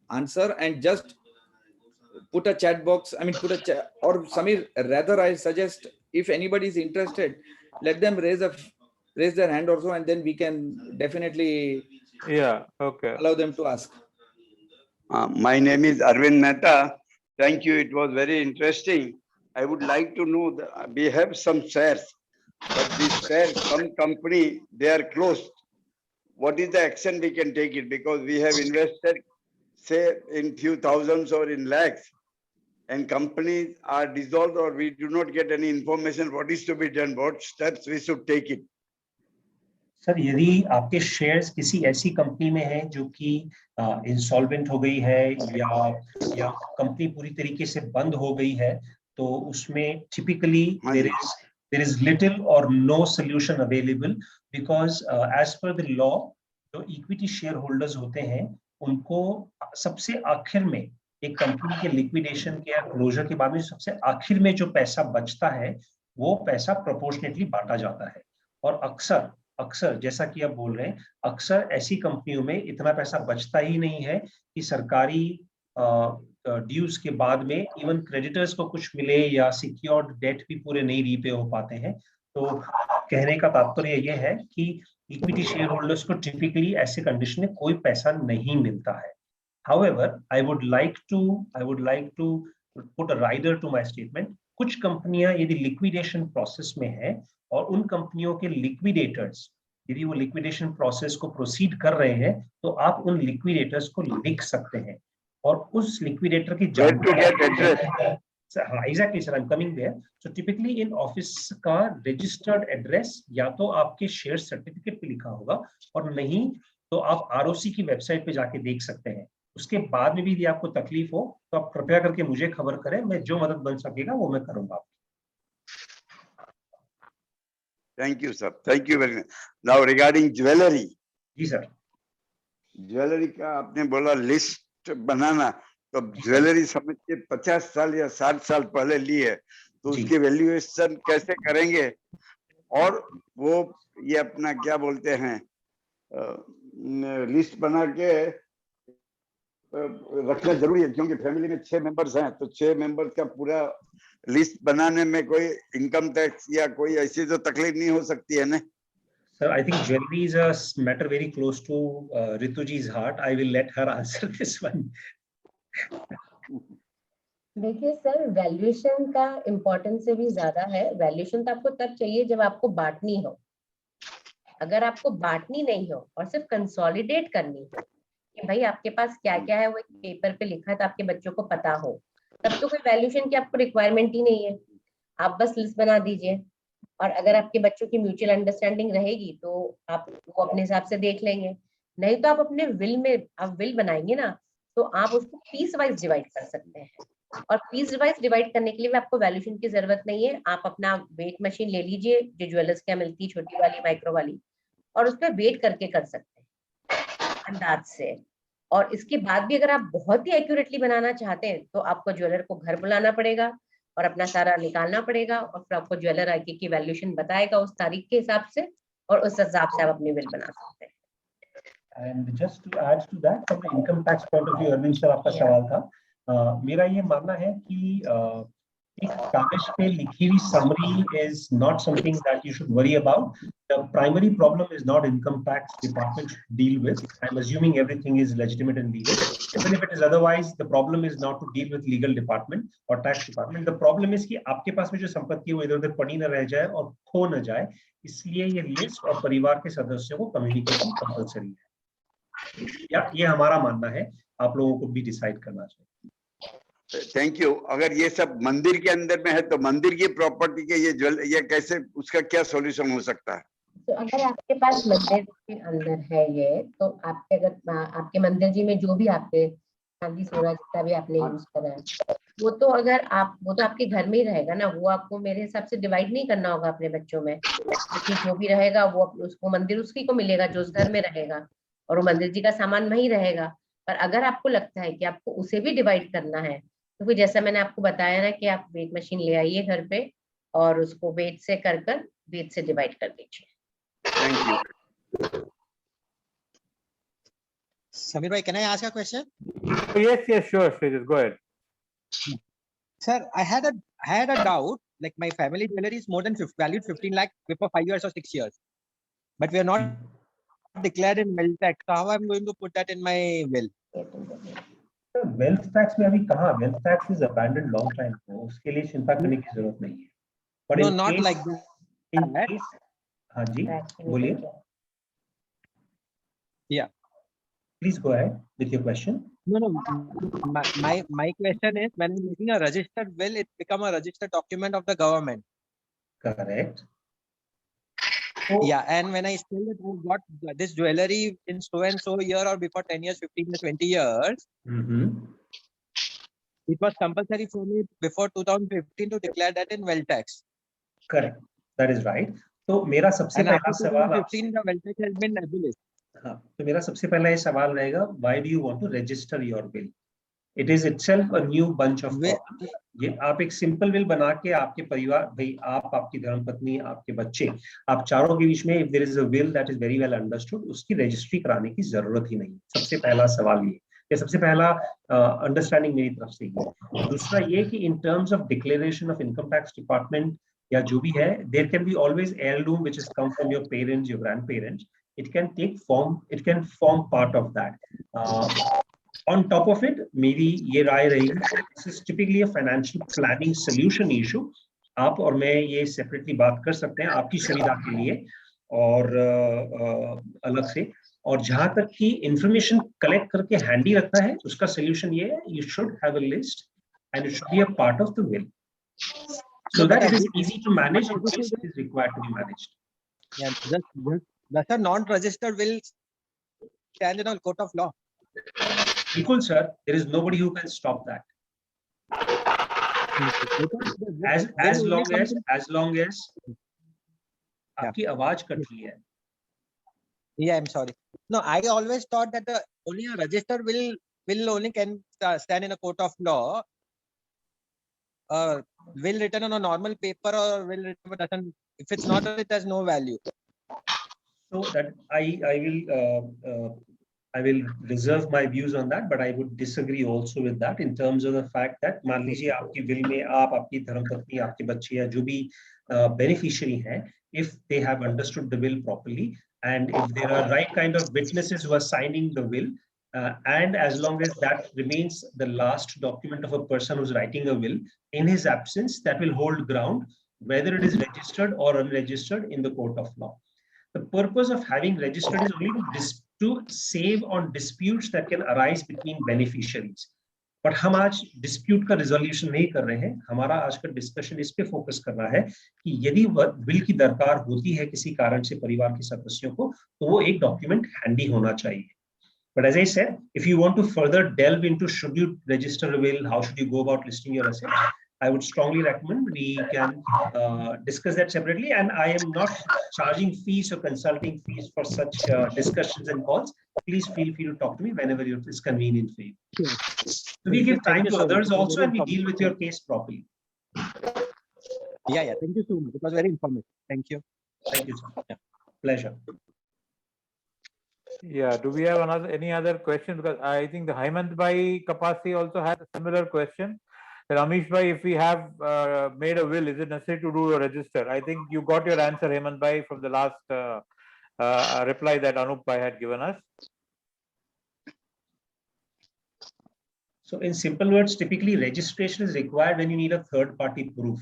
answer, and just put a chat box. I mean, put a chat, or Samir, rather I suggest if anybody is interested, let them raise their hand also, and then we can definitely allow them to ask. My name is Arvind Mehta. Thank you. It was very interesting. I would like to know that we have some shares, but these shares, some company, they are closed. What is the action we can take it? Because we have invested, say, in few thousands or in lakhs, and companies are dissolved or we do not get any information. What is to be done? What steps we should take it? Sir, यदि आपके shares किसी ऐसी company में है जो कि insolvent हो गई है या कंपनी पूरी तरीके से बंद हो गई है, तो उसमें typically there is little or no solution available, because as per the law, जो इक्विटी शेयर होल्डर्स होते हैं उनको सबसे आखिर में एक कंपनी के लिक्विडेशन के या क्लोजर के बाद में सबसे आखिर में जो पैसा बचता है वो पैसा प्रोपोर्शनेटली बांटा जाता है। और अक्सर जैसा कि आप बोल रहे हैं, अक्सर ऐसी कंपनियों में इतना पैसा बचता ही नहीं है कि सरकारी ड्यूज के बाद में इवन क्रेडिटर्स को कुछ मिले या सिक्योर्ड डेट भी पूरे नहीं रीपे हो पाते हैं। तो कहने का तात्पर्य यह है कि इक्विटी शेयर होल्डर्स को टिपिकली ऐसे कंडीशन में कोई पैसा नहीं मिलता है। However, I would like to put a rider to my statement. कुछ कंपनियां यदि लिक्विडेशन प्रोसेस में है और उन कंपनियों के लिक्विडेटर्स यदि वो लिक्विडेशन प्रोसेस को प्रोसीड कर रहे हैं तो आप उन लिक्विडेटर्स को लिख सकते हैं और उस लिक्विडेटर की Where to get address? हाँ exactly sir, I am coming there. So typically in office का रजिस्टर्ड एड्रेस या तो आपके शेयर सर्टिफिकेट पे लिखा होगा और नहीं तो आप आरओसी की वेबसाइट पे जाके देख सकते हैं। उसके बाद में भी यदि आपको तकलीफ हो तो आप कृपया करके मुझे खबर करें, मैं जो मदद बन सकेगा वो मैं करूंगा। Thank you, sir. Thank you very much. Now regarding jewelry. Ji sir. Jewellery का आपने बोला लिस्ट बनाना, तो ज्वेलरी समझ के 50 साल या 60 साल पहले ली है तो जी। उसकी वैल्यूएशन कैसे करेंगे? और वो ये अपना क्या बोलते हैं लिस्ट बना के रखना जरूरी है, क्योंकि फैमिली में 6 मेंबर्स हैं तो 6 मेंबर्स का पूरा लिस्ट बनाने में कोई इनकम टैक्स या कोई ऐसी तो तकलीफ नहीं हो सकती है ना? Sir, I think jewelry is a matter very close to Rituji's heart. I will let her answer this one. देखिए सर, वैल्यूएशन का इम्पोर्टेंस से भी ज्यादा है। वैल्यूएशन तो आपको तब चाहिए जब आपको बांटनी हो। अगर आपको बांटनी नहीं हो और सिर्फ कंसोलिडेट करनी हो कि भाई आपके पास क्या क्या है, वो एक पेपर पे लिखा है तो आपके बच्चों को पता हो, तब तो कोई वैल्यूएशन की आपको रिक्वायरमेंट ही नहीं है। आप बस लिस्ट बना दीजिए और अगर आपके बच्चों की म्यूचुअल अंडरस्टैंडिंग रहेगी तो आप वो अपने हिसाब से देख लेंगे। नहीं तो आप अपने विल में, आप विल बनाएंगे ना, तो आप उसको पीस वाइज डिवाइड कर सकते हैं। और पीस वाइज डिवाइड करने के लिए भी आपको वैल्यूएशन की जरूरत नहीं है। आप अपना वेट मशीन ले लीजिए जो ज्वेलर्स के यहाँ मिलती है, छोटी वाली, माइक्रो वाली, और उस पर वेट करके कर सकते हैं अंदाज से। और इसके बाद भी अगर आप बहुत ही एक्यूरेटली बनाना चाहते हैं तो आपको ज्वेलर को घर बुलाना पड़ेगा और अपना सारा निकालना पड़ेगा और फिर आपको ज्वेलर आके की वैल्यूएशन बताएगा उस तारीख के हिसाब से, और उस हिसाब से आप अपनी बिल बना सकते हैं। And just to add to that, from the income tax point of view, Arvind sir आपका सवाल था, मेरा ये मानना है कि एक कागज पे लिखी हुई summary is not something that you should worry about. The primary problem is not income tax department should deal with. I'm assuming everything is legitimate and legal. Even if it is otherwise, the problem is not to deal with legal department or tax department. The problem is कि आपके पास में जो संपत्ति है वो इधर-उधर पड़ी न रह जाए और खो न जाए, इसलिए ये लिस्ट और परिवार के सदस्यों को कम्युनिकेशन कंपल्सरी है। या ये हमारा मानना है, आप लोगों को भी डिसाइड करना चाहिए। Thank you. अगर ये सब मंदिर के अंदर में है तो मंदिर की प्रॉपर्टी के ये कैसे, उसका क्या सॉल्यूशन हो सकता है? तो अगर आपके पास मंदिर के अंदर है ये, तो आपके अगर आपके मंदिर जी में जो भी आपके चांदी सोना जितना भी आपने यूज करा है, वो तो अगर आप, वो तो आपके घर में ही रहेगा ना, वो आपको मेरे हिसाब से डिवाइड नहीं करना होगा अपने बच्चों में, क्योंकि जो भी रहेगा वो उसको मंदिर उसी को मिलेगा जो उस घर में रहेगा, और वो मंदिर जी का सामान वही रहेगा। पर अगर आपको लगता है कि आपको उसे भी डिवाइड करना है, तो फिर जैसा मैंने आपको बताया ना कि आप वेट मशीन ले आइए घर पे और उसको वेट से कर वेट से डिवाइड कर दीजिए। Thank you. Samir bhai, can I ask a question? Yes, sure, Tejas, go ahead. Sir, I had a doubt. Like my family jewelry is more than valued 15 lakh before 5 years or 6 years, but we are not declared in wealth tax. So how I'm going to put that in my will? Wealth tax में अभी कहाँ, wealth tax is abandoned long time ago, उसके लिए चिंता करने की जरूरत नहीं है। But No, in not case- like that. in case- हाँ जी, बोलिए। Yeah. Please go ahead with your question. No. My question is, when I'm making a registered will, it become a registered document of the government. Correct. Yeah, and when I tell that I got this jewelry in so and so year or before 10 years, 15 years, 20 years, it was compulsory for me before 2015 to declare that in wealth tax. Correct. That is right. तो मेरा सबसे And पहला after सवाल 2015, the wealth tax has been abolished. हाँ, तो मेरा सबसे पहला ये सवाल रहेगा, why do you want to register your will? It is itself a new bunch of problems. ये आप एक सिंपल विल बना के आपके परिवार, भाई आप, आपकी धर्मपत्नी, आपके बच्चे, आप चारों के बीच में if there is a will that is very well understood, उसकी रजिस्ट्री कराने की जरूरत ही नहीं। सबसे पहला सवाल ये सबसे पहला अंडरस्टैंडिंग मेरी तरफ से ये। दूसरा ये कि in terms of declaration of income tax department या जो भी है, there can be always heirloom which has come from your parents, your grandparents. It can take form, it can form part of that. On top of it, मेरी ये राय रहेगी, this is typically a financial planning solution issue. आप और मैं ये separately बात कर सकते हैं आपकी सुविधा के लिए। और अलग से, और जहां तक कि इंफॉर्मेशन कलेक्ट करके हैंडी रखना है, उसका सोल्यूशन ये है, you should have a list and it should be a part of the will, so that it is easy to manage in case it is required to be managed. Yeah, just a non-registered will stand in a court of law. Equal, sir, there is nobody who can stop that. As long as आपकी आवाज cut रही है. Yeah, I'm sorry. No, I always thought that only a registered will only can stand in a court of law. Will written on a normal paper or will written doesn't. If it's not, it has no value. So that I will reserve my views on that, but I would disagree also with that in terms of the fact that मान लीजिए आपकी will में आप, आपकी धर्मपत्नी, आपके बच्चे या जो भी beneficiary हैं, if they have understood the will properly and if there are right kind of witnesses who are signing the will, and as long as that remains the last document of a person who's writing a will, in his absence, that will hold ground, whether it is registered or unregistered in the court of law. The purpose of having registered is only to save on disputes that can arise between beneficiaries. But हम आज dispute का resolution नहीं कर रहे हैं. हमारा आज का discussion इस पे focus कर रहा है कि यदि will की दरकार होती है किसी कारण से परिवार के सदस्यों को, तो वो एक document handy होना चाहिए. But as I said, if you want to further delve into should you register a will, how should you go about listing your assets, I would strongly recommend we can discuss that separately. And I am not charging fees or consulting fees for such discussions and calls. Please feel free to talk to me whenever it is convenient for you. So we give time to others also, and we deal with your case properly. Yeah. Thank you so much. It was very informative. Thank you. Thank you, sir. Yeah. Pleasure. Yeah, do we have any other question? Because I think the Hemant Bhai Kapasi also had a similar question. Ramesh Bhai, if we have made a will, is it necessary to do a register? I think you got your answer, Hemant Bhai, from the last reply that Anup Bhai had given us. So in simple words, typically registration is required when you need a third party proof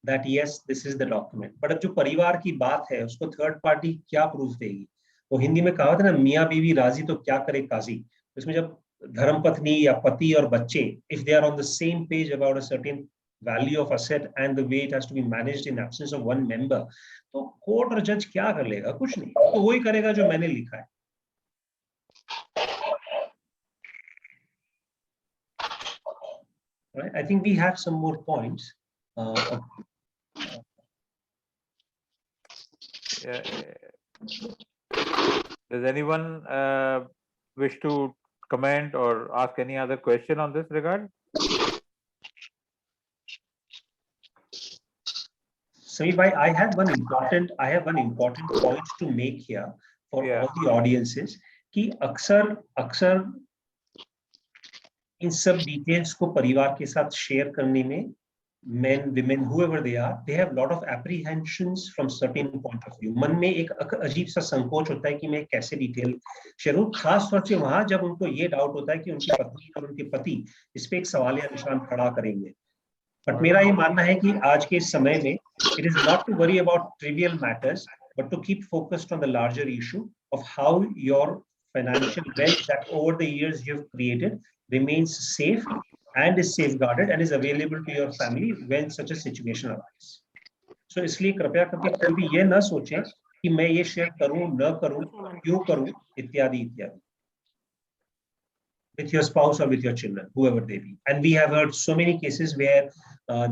that yes, this is the document. But अब जो परिवार की बात है, उसको third party क्या proof देगी? वो हिंदी में कहा था ना, मियाँ बीवी राजी तो क्या करे काजी. इसमें जब धर्मपत्नी या पति और बच्चे, if they are on the same page about a certain value of asset and the way it has to be managed in absence of one member, तो कोर्ट और जज क्या कर लेगा? कुछ नहीं. तो वही करेगा जो मैंने लिखा है. Right? I think we have some more points. Does anyone wish to comment or ask any other question on this regard? Sameer bhai, I have one important point to make here for all the audiences कि अक्सर इन सब details को परिवार के साथ share करने में men, women, whoever they are, they have a lot of apprehensions from certain point of view. मन में एक अजीब सा संकोच होता है कि मैं कैसे डिटेल शेयर करूं, खास तौर से वहां जब उनको ये डाउट होता है कि उनकी पत्नी और उनके पति इस पे एक सवालिया निशान खड़ा करेंगे. बट मेरा ये मानना है कि आज के समय में it is not to worry about trivial matters, but to keep focused on the larger issue of how your financial wealth that over the years you've created remains safe and is safeguarded and is available to your family when such a situation arises. So इसलिए कृपया करके कोई भी ये न सोचे कि मैं ये शेयर करूं न करूं, क्यों करूं, इत्यादि इत्यादि. With your spouse or with your children, whoever they be. And we have heard so many cases where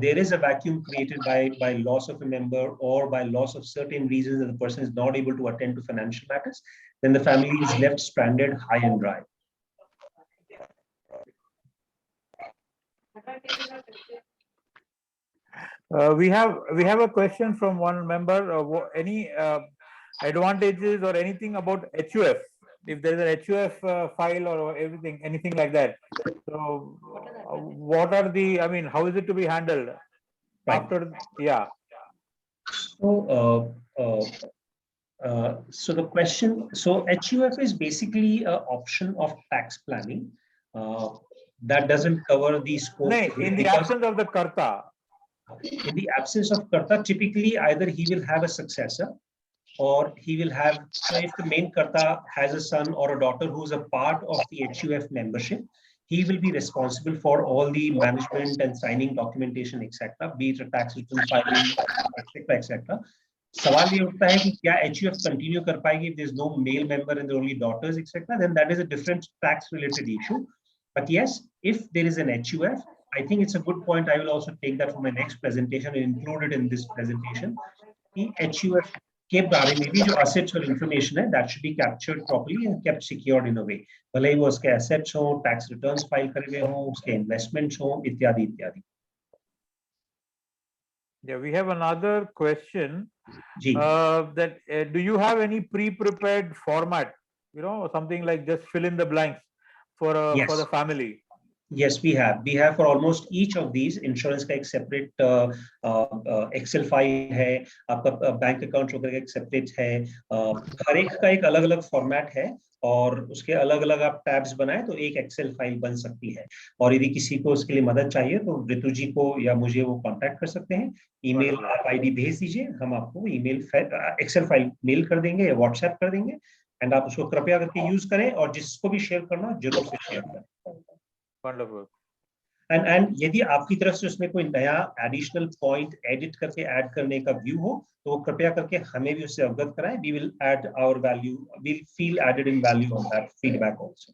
there is a vacuum created by loss of a member or by loss of certain reasons that the person is not able to attend to financial matters. Then the family is left stranded high and dry. We have a question from one member. Any advantages or anything about HUF? If there is an HUF file or anything like that. So, what are the? I mean, how is it to be handled after? Yeah. So, so the question. So HUF is basically an option of tax planning. That doesn't cover the scope. In the absence of the Karta. In the absence of Karta, typically either he will have a successor or he will have, so if the main karta has a son or a daughter who's a part of the HUF membership, he will be responsible for all the management and signing documentation, etc., be it a tax return filing, etc., etc. सवाल ये उठता है कि क्या HUF continue कर पाएगी if there is no male member and there are only daughters, etc. Then that is a different tax-related issue. But yes, if there is an HUF, I think it's a good point. I will also take that for my next presentation and include it in this presentation. The HUF के बारे में भी जो assets और information है, that should be captured properly and kept secured in a way. भले ही वो उसके assets हो, tax returns file करे हुए हो, उसके investments हो, इत्यादि इत्यादि. Yeah, we have another question. Ji. Do you have any pre-prepared format? You know, something like just fill in the blanks for Yes. for the family. Yes, we have. We have for almost each of these. Insurance का एक separate Excel file है, आपका bank account वगैरह एक separate है. हर एक का एक अलग-अलग format है और उसके अलग-अलग आप tabs बनाएं तो एक Excel file बन सकती है. और यदि किसी को उसके लिए मदद चाहिए तो रितु जी को या मुझे वो contact कर सकते हैं. ईमेल आप ID भेज दीजिए, हम आपको ईमेल Excel file मेल कर देंगे या WhatsApp कर देंगे. एंड आप उसको कृपया करके यूज करें और जिसको भी शेयर करना जरूर से शेयर करें. Wonderful. एंड यदि आपकी तरफ से उसमें कोई नया एडिशनल पॉइंट एडिट करके ऐड करने का व्यू हो तो कृपया करके हमें भी उससे अवगत कराएं. We will add our value, we will feel added in value on that feedback also.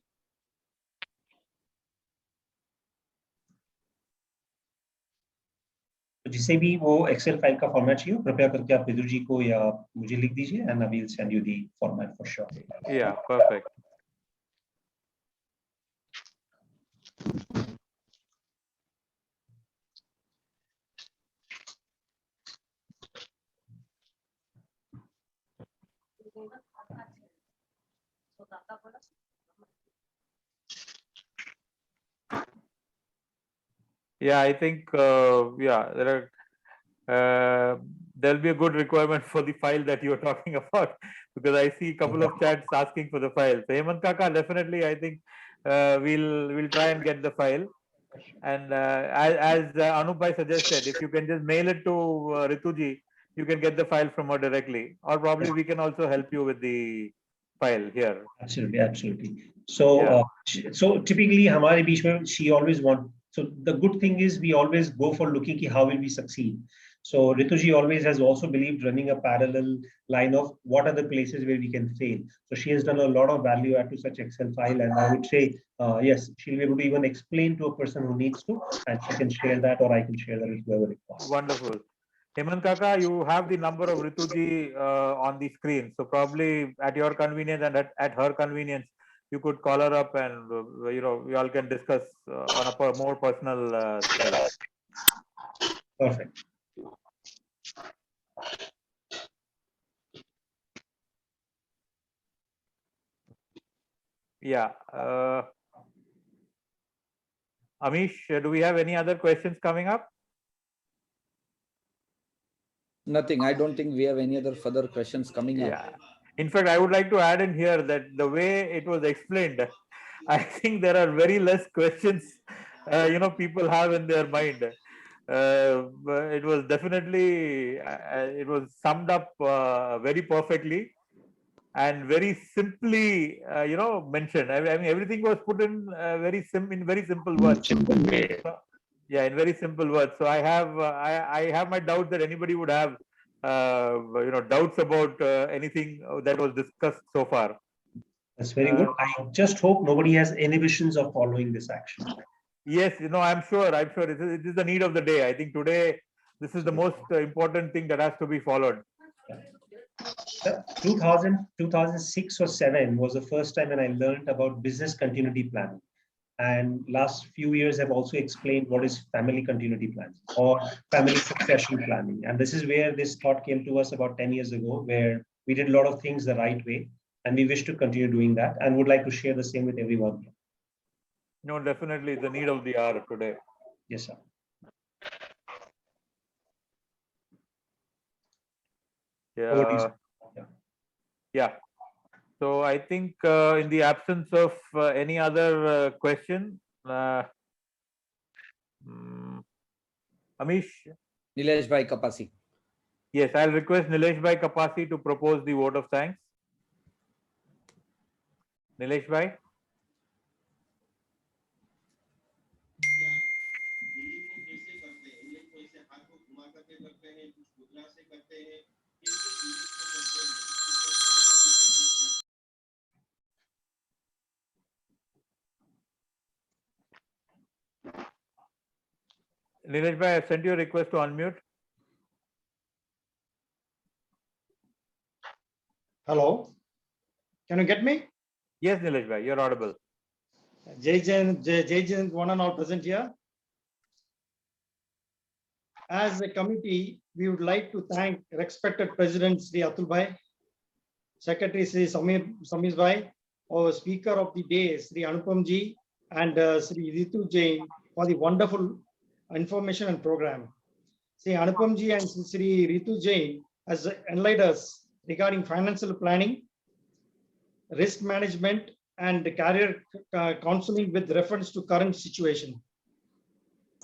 तो जिसे भी वो एक्सेल फाइल का फॉर्मेट चाहिए कृपया करके आप विदुर जी को या मुझे लिख दीजिए and I will send you the format for sure. Yeah, perfect. Yeah, I think there'll be a good requirement for the file that you are talking about because I see a couple of chats asking for the file. So Hemant Kaka, definitely, I think we'll try and get the file. And as Anupai suggested, if you can just mail it to Rituji, you can get the file from her directly, or probably we can also help you with the file here. Absolutely, absolutely. So, so typically, हमारे बीच में she always want. So the good thing is we always go for looking कि how will we succeed. So Rituji always has also believed running a parallel line of what are the places where we can fail. So she has done a lot of value add to such Excel file, and I would say yes, she'll be able to even explain to a person who needs to, and she can share that, or I can share that with whoever requires. Wonderful. Hemant Kaka, you have the number of Rituji on the screen. So probably at your convenience and at her convenience, you could call her up and we all can discuss on a more personal scale. Perfect. Yeah. Amish, do we have any other questions coming up? Nothing. I don't think we have any other further questions coming up. Yeah. In fact, I would like to add in here that the way it was explained, I think there are very less questions, people have in their mind. It was definitely, it was summed up very perfectly and very simply, mentioned. I mean, everything was put in very simple words. Yeah, in very simple words. So I have my doubt that anybody would have doubts about anything that was discussed so far. That's very good. I just hope nobody has inhibitions of following this action. Yes, I'm sure it is the need of the day. I think today this is the most important thing that has to be followed. 2006 or 7 was the first time when I learned about business continuity planning. And last few years have also explained what is family continuity planning or family succession planning. And this is where this thought came to us about 10 years ago, where we did a lot of things the right way. And we wish to continue doing that and would like to share the same with everyone. No, definitely the need of the hour today. Yes, sir. Yeah. So I think in the absence of any other question, Amish. Nilesh Bhai Kapasi. Yes, I'll request Nilesh Bhai Kapasi to propose the vote of thanks. Nilesh Bhai. Nilesh Bhai, I sent you a request to unmute. Hello, can you get me? Yes, Nilesh Bhai, you're audible. Jai Jain, one and all present here. As a committee, we would like to thank respected President Sri Atul Bhai, Secretary Sri Samir Bhai, our Speaker of the Day Sri Anupam Ji, and Sri Ritu Jain for the wonderful information and program. Sri Anupam Ji and Sri Ritu Jain has enlightened us regarding financial planning, risk management, and career counseling with reference to current situation.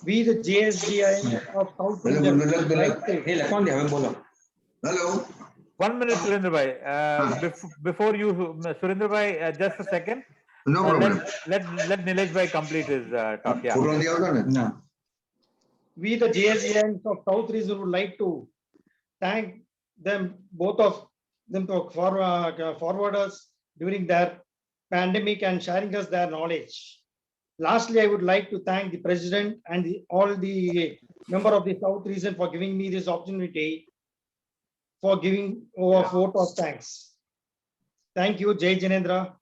We, the JSGI of South Region, Hello. 1 minute, Surendra Bhai. Before you, Surendra Bhai, just a second. No problem. Let Nilesh Bhai complete his talk. Yeah. We, the JSGI of South Region, would like to thank them, both of them, to forward us during their pandemic and sharing us their knowledge. Lastly, I would like to thank the President and all the member of the South Region for giving me this opportunity, for giving our vote of thanks. Thank you, Jai Janendra.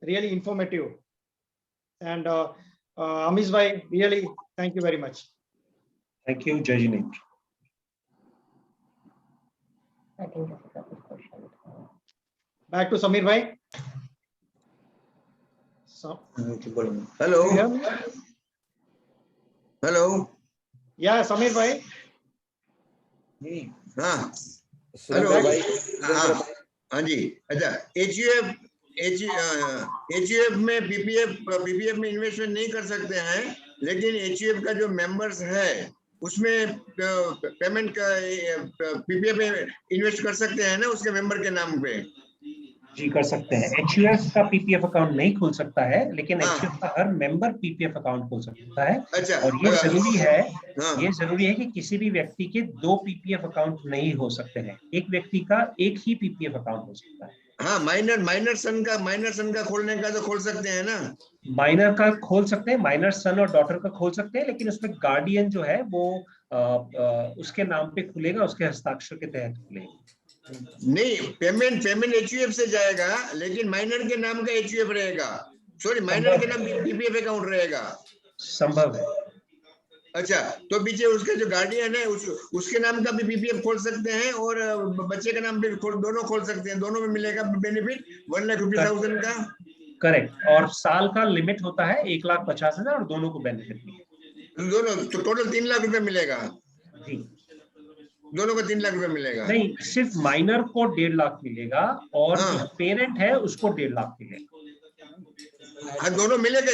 Really informative. And Amish Bhai, really, thank you very much. Thank you, Jai Janendra. I think this is a good question. Back to Samir Bhai. Hello. Hello. Yeah, Samir Bhai. हाँ hello हाँ जी अच्छा HUF में PPF में investment नहीं कर सकते हैं, लेकिन HUF का जो मेंबर्स है उसमें पेमेंट का PPF में इन्वेस्ट कर सकते हैं ना, उसके मेंबर के नाम पे जी कर सकते हैं। HUF का PPF अकाउंट नहीं खुल सकता है, लेकिन HUF का हर मेंबर PPF अकाउंट खोल सकता है। अच्छा, और ये जरूरी है कि किसी भी व्यक्ति के 2 PPF अकाउंट नहीं हो सकते हैं, एक व्यक्ति का एक ही PPF अकाउंट हो सकता है। हाँ, माइनर सन का खोलने का तो खोल सकते हैं ना, माइनर का खोल सकते हैं, माइनर सन और डॉटर का खोल सकते हैं, लेकिन उसमें गार्डियन जो है वो उसके नाम पे खुलेगा, उसके हस्ताक्षर के तहत खुलेगा। नहीं, पेमेंट HUF से जाएगा, लेकिन माइनर के नाम का HUF रहेगा, सॉरी माइनर के नाम PPF अकाउंट रहेगा। संभव है। अच्छा, तो पीछे उसका जो गार्डियन है उसके नाम का भी PPF खोल सकते हैं और बच्चे का नाम भी दोनों खोल सकते हैं, दोनों में मिलेगा बेनिफिट 1,50,000 का। करेक्ट, और साल का लिमिट होता है 1,50,000 और दोनों को बेनिफिट मिलेगा। दोनों तो टोटल 3 लाख रुपए मिलेगा जी, दोनों को 3 लाख रुपए मिलेगा। नहीं, सिर्फ माइनर को 1.5 लाख मिलेगा और जो पेरेंट है उसको 1.5 लाख मिलेगा। हाँ, दोनों मिलेगा,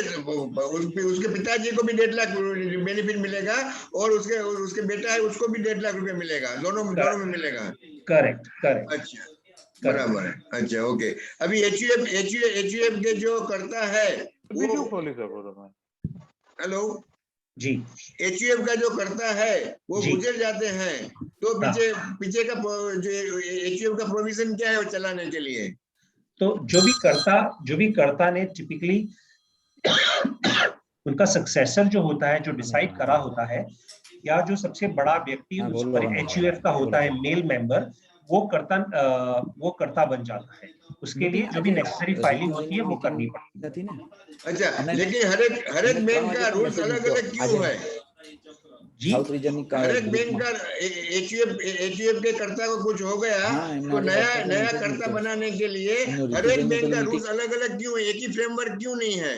उसके पिताजी को भी 1.5 लाख बेनिफिट मिलेगा और उसके बेटा है उसको भी 1.5 लाख रुपए मिलेगा, दोनों में मिलेगा। करेक्ट। अच्छा, बराबर है। अच्छा, ओके। अभी HUF के जो करता है हेलो जी, HUF का जो करता है वो गुजर जाते हैं, तो पीछे का जो HUF का प्रोविजन क्या है चलाने के लिए? तो जो भी कर्ता ने टिपिकली उनका सक्सेसर जो होता है, जो डिसाइड करा होता है, या जो सबसे बड़ा व्यक्ति उस पर HUF का होता है मेल मेंबर, वो कर्ता बन जाता है। उसके लिए जो भी नेसेसरी फाइलिंग होती है वो करनी पड़ती है। अच्छा, लेकिन हर एक बैंक का रूल्स अलग-अलग क्यों है? हर एक बैंक का HUF के कर्ता को कुछ हो गया तो नया कर्ता बनाने के लिए हर एक बैंक का रूल्स अलग-अलग क्यों है? एक ही फ्रेमवर्क क्यों नहीं है?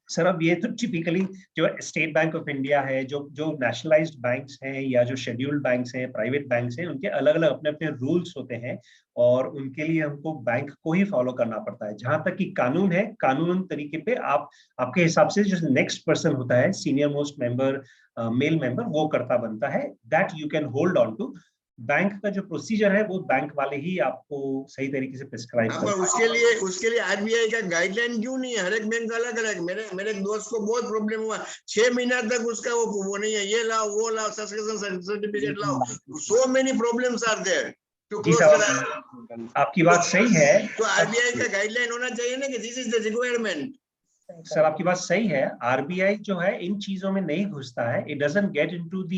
सर, अब ये तो टिपिकली जो स्टेट बैंक ऑफ इंडिया है, जो नेशनलाइज्ड बैंक्स हैं या जो शेड्यूल्ड बैंक्स हैं, प्राइवेट बैंक्स हैं, उनके अलग अलग अपने रूल्स होते हैं और उनके लिए हमको बैंक को ही फॉलो करना पड़ता है। जहां तक कि कानून है, कानून तरीके पे आपके हिसाब से जो नेक्स्ट पर्सन होता है, senior most member, male member, वो कर्ता बनता है। That you can hold on to. Bank का जो प्रोसीजर है वो बैंक वाले ही आपको सही तरीके से प्रिस्क्राइब हाँ, पर उसके लिए आरबीआई का गाइडलाइन क्यों नहीं है? हर एक बैंक अलग अलग। मेरे एक दोस्त को बहुत प्रॉब्लम हुआ, 6 महीना तक उसका वो नहीं है, ये लाओ वो लाओ, सब्सक्रिप्शन सर्टिफिकेट लाओ, so many problems are there to जी close साहब, the आपकी बात सही है। तो आरबीआई का गाइडलाइन होना चाहिए ना कि this is the requirement. Sir आपकी बात सही है, आरबीआई जो है इन चीजों में नहीं घुसता है, it doesn't get into the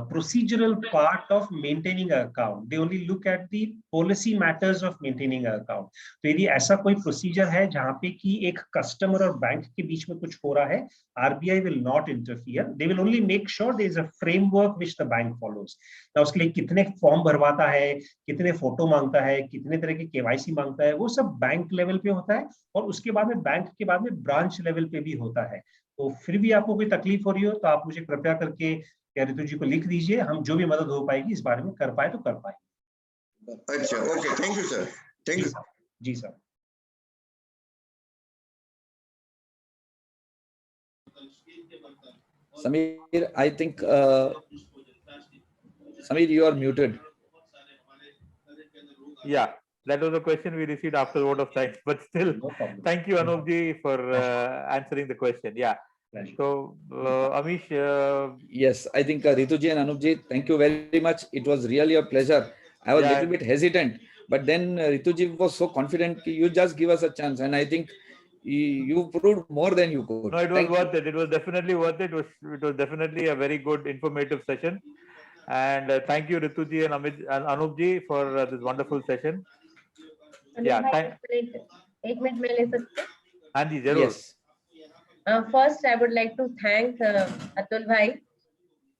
procedural part of maintaining account, they only look at the policy matters of maintaining account. तो यदि ऐसा कोई प्रोसीजर है जहां पे कि एक कस्टमर और बैंक के बीच में कुछ हो रहा है, RBI will not interfere, they will only make sure there is a framework which the bank follows. ना उसके लिए कितने फॉर्म भरवाता है, कितने फोटो मांगता है, कितने तरह के केवाईसी मांगता है, वो सब बैंक लेवल पे होता है, और उसके बाद में बैंक के बाद में ब्रांच लेवल पे भी होता है। तो फिर भी आपको कोई तकलीफ हो रही हो तो आप मुझे कृपया करके या रितु जी को लिख दीजिए, हम जो भी मदद हो पाएगी इस बारे में कर पाए तो कर पाए। अच्छा, okay, thank you sir, thank you. जी sir. Samir, I think, Samir, you are muted. Yeah, that was a question we received after the vote of thanks, but still, No problem. thank you, Anupji, for answering the question. Yeah. Pleasure. So, Amish, Yes, I think Rituji and Anupji, thank you very much. It was really a pleasure. I was a Yeah. little bit hesitant, but then Rituji was so confident, ki you just give us a chance, and I think you proved more than you could. no, it was Thank you. worth it. It was definitely worth it. It was definitely a very good, informative session. And thank you, Rituji and Anupji, for this wonderful session. Yeah, एक minute में ले सकते हैं? हाँ जी, जरूर। Yes. First, I would like to thank Atul Bhai,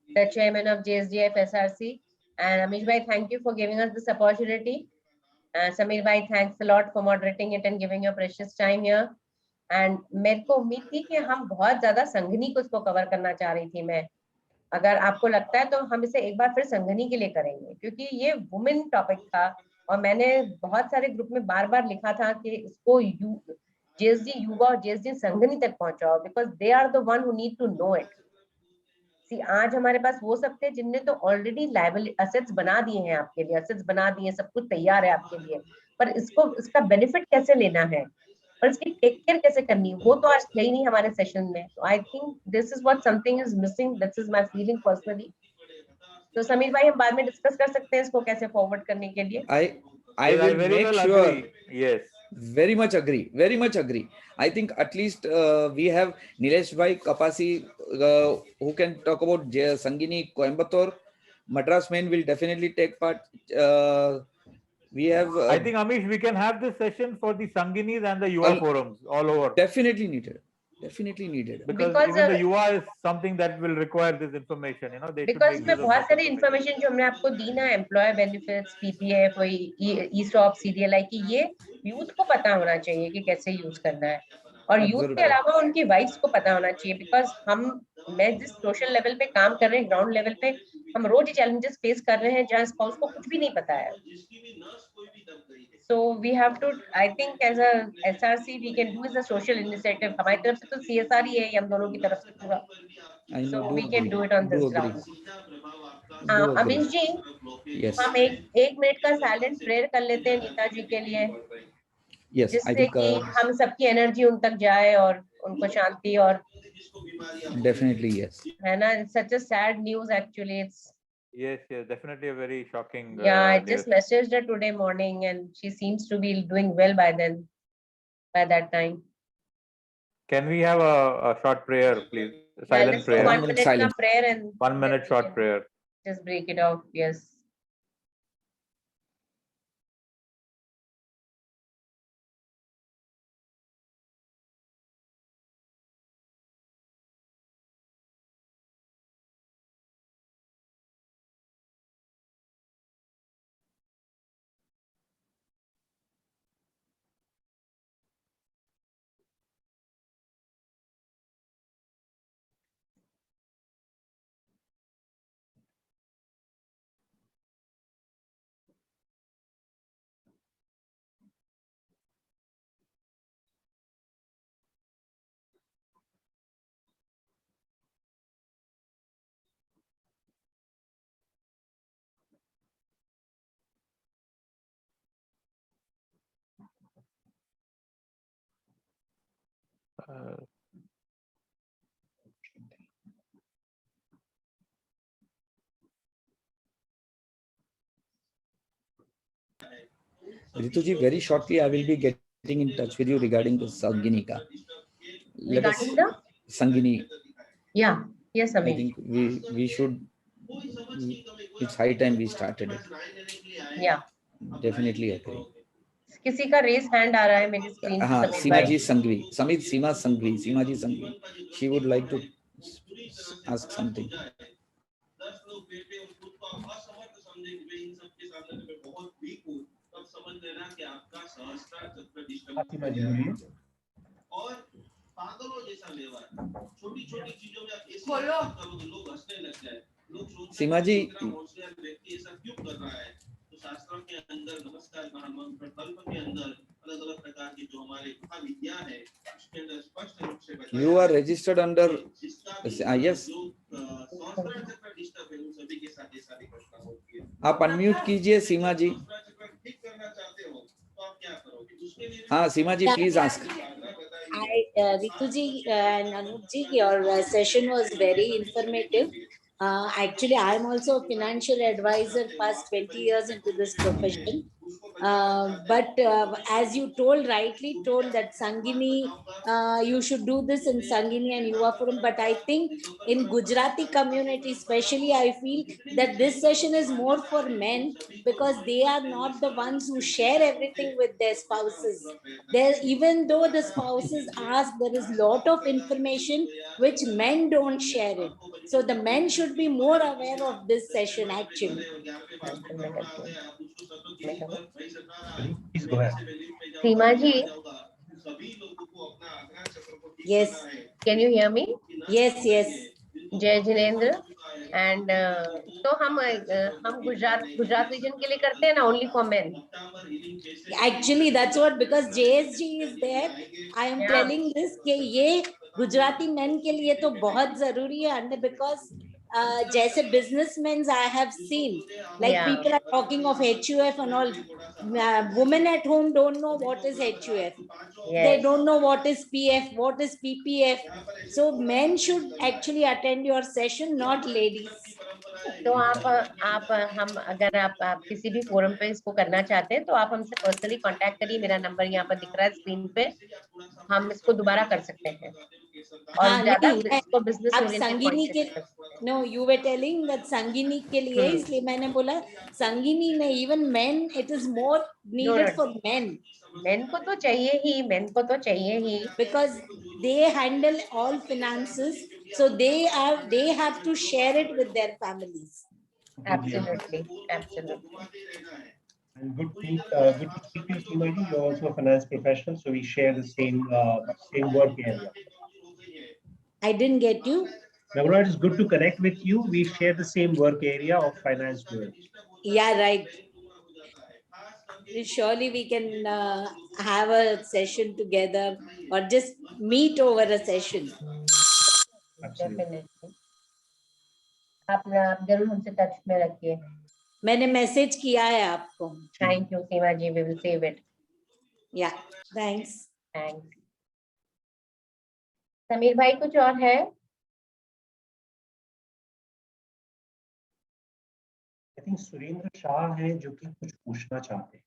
the chairman of JSDF SRC, and Amish Bhai, thank you for giving us this opportunity. Samir Bhai, thanks a lot for moderating it and giving your precious time here. And मेरे को उम्मीद थी कि हम बहुत ज्यादा संघनी को इसको कवर करना चाह रही थी मैं। अगर आपको लगता है तो हम इसे एक बार फिर संघनी के लिए करेंगे, क्योंकि ये वुमेन टॉपिक था और मैंने बहुत सारे ग्रुप में बार बार लिखा था कि इसको JSD युवा और JSD संघनी तक पहुंचाओ, because they are the one who need to know it. See आज हमारे पास वो सब थे जिनने तो ऑलरेडी लायबिलिटी असेट्स बना दिए हैं आपके लिए, असेट्स बना दिए, सब कुछ तैयार है आपके लिए, पर इसका बेनिफिट कैसे लेना है और इसकी टेक केयर कैसे करनी है, वो तो आज थे ही नहीं हमारे सेशन में। तो I think this is what something is missing, this is my feeling personally. तो समीर भाई हम बाद में डिस्कस कर सकते हैं इसको कैसे फॉरवर्ड करने के लिए। I will very make well sure. agree. Yes. Very much agree. Very much agree. I think at least we have Nilesh Bhai Kapasi who can talk about Sangini Coimbatore. Madras men will definitely take part. We have. I think, Amish, we can have this session for the Sanginis and the Yuva forums all over. Definitely needed. Definitely needed. Because even the Yuva is something that will require this information. You know, they because should में make बहुत सारी information जो हमने आपको दी ना, employ benefits, PPF, ईस्टॉप, सीडीएलआई की, ये youth को पता होना चाहिए कि कैसे यूज करना है, और यूथ के अलावा उनकी वाइफ्स को पता होना चाहिए। बिकॉज मैं जिस सोशल लेवल पे काम कर रहे हैं, ग्राउंड लेवल पे हम रोज ही चैलेंजेस फेस कर रहे हैं जहाँ स्पाउस को कुछ भी नहीं पता है। So we have to, I think as a SRC we can do is a social initiative. हमारी तरफ से तो CSR ही है, हम दोनों की तरफ से पूरा। So we can do it on this ground. Amish ji, yes. हम एक मिनट का साइलेंट प्रेयर कर लेते हैं नीता जी के लिए, yes, जिससे कि हम सबकी एनर्जी उन तक जाए और उनको शांति, और definitely yes. है ना, such a sad news actually. It's Yes, definitely a very shocking. Yeah, I just messaged her today morning and she seems to be doing well by that time. Can we have a short prayer, please? A silent let's prayer. do 1 minute silent prayer and 1 minute short prayer. Just break it out. Yes. Ritu ji, very shortly I will be getting in touch with you regarding the Sangini ka. Let us Regarding the? Sangini. Yeah, yes, I Amir. think we should. It's high time we started it. Yeah. Definitely agree. किसी का race hand आ रहा है मेरी screen हाँ, पे, सीमा जी संघवी, समित सीमा संघवी, सीमा जी Sanghvi. She would like to ask something. सीमा जी बोलिए. सीमा जी, शास्त्रों के अंदर नमस्कार महामंत्र कल्प के अंदर अलग अलग प्रकार की जो हमारे विद्या है उसके अंदर स्पष्ट रूप से बताया. you are registered under. Yes. सभी के साथ ये सारी घटना होती है. आप अनम्यूट कीजिए सीमा जी. ठीक करना चाहते हो तो आप क्या करोगे? उसके लिए हाँ सीमा जी, please ask. Ritu ji and Anup ji, your session was very informative. Actually, I am also a financial advisor past 20 years into this profession. But as you rightly told that Sangini, you should do this in Sangini and Yuva Forum. But I think in Gujarati community, especially, I feel that this session is more for men because they are not the ones who share everything with their spouses. Even though the spouses ask, there is a lot of information which men don't share it. So the men should be more aware of this session actually. Please go ahead. Seema ji. Yes. Can you hear me? Yes, yes. जय Jinendra. And तो हम Gujarat reason के लिए करते हैं ना, only for men. Actually, that's what, because JSG is there, I am telling this कि ये गुजराती men के लिए तो बहुत जरूरी है, and because जैसे businessmen I have seen, like people are talking of HUF and all. Women at home don't know what is HUF. They don't know what is PF, what is PPF. So men should actually attend your session, not ladies. तो हम अगर आप किसी भी forum पे इसको करना चाहते हैं तो आप हमसे पर्सनली कांटेक्ट करिए. मेरा नंबर यहाँ पर दिख रहा है स्क्रीन पे. हम इसको दोबारा कर सकते हैं. और ज्यादा इसको बिजनेस संगीनी के, no, you were telling that संगीनी के लिए, इसलिए मैंने बोला संगीनी नहीं, even men, it is more needed for men. Men को तो चाहिए ही, because they handle all finances, so they have to share it with their families. Absolutely. And good to speak to you, Seema ji. You're also a finance professional, so we share the same work area. I didn't get you. Nagara, it is good to connect with you. We share the same work area of finance work. Yeah, right. Surely we can have a session together or just meet over a session. Definitely. आप जरूर हमसे touch में रखिए. मैंने message किया है आपको. Thank you, Seema ji. We will save it. Yeah, thanks. Sameer भाई कुछ और है? I think सुरेंद्र शाह है जो कि कुछ पूछना चाहते हैं.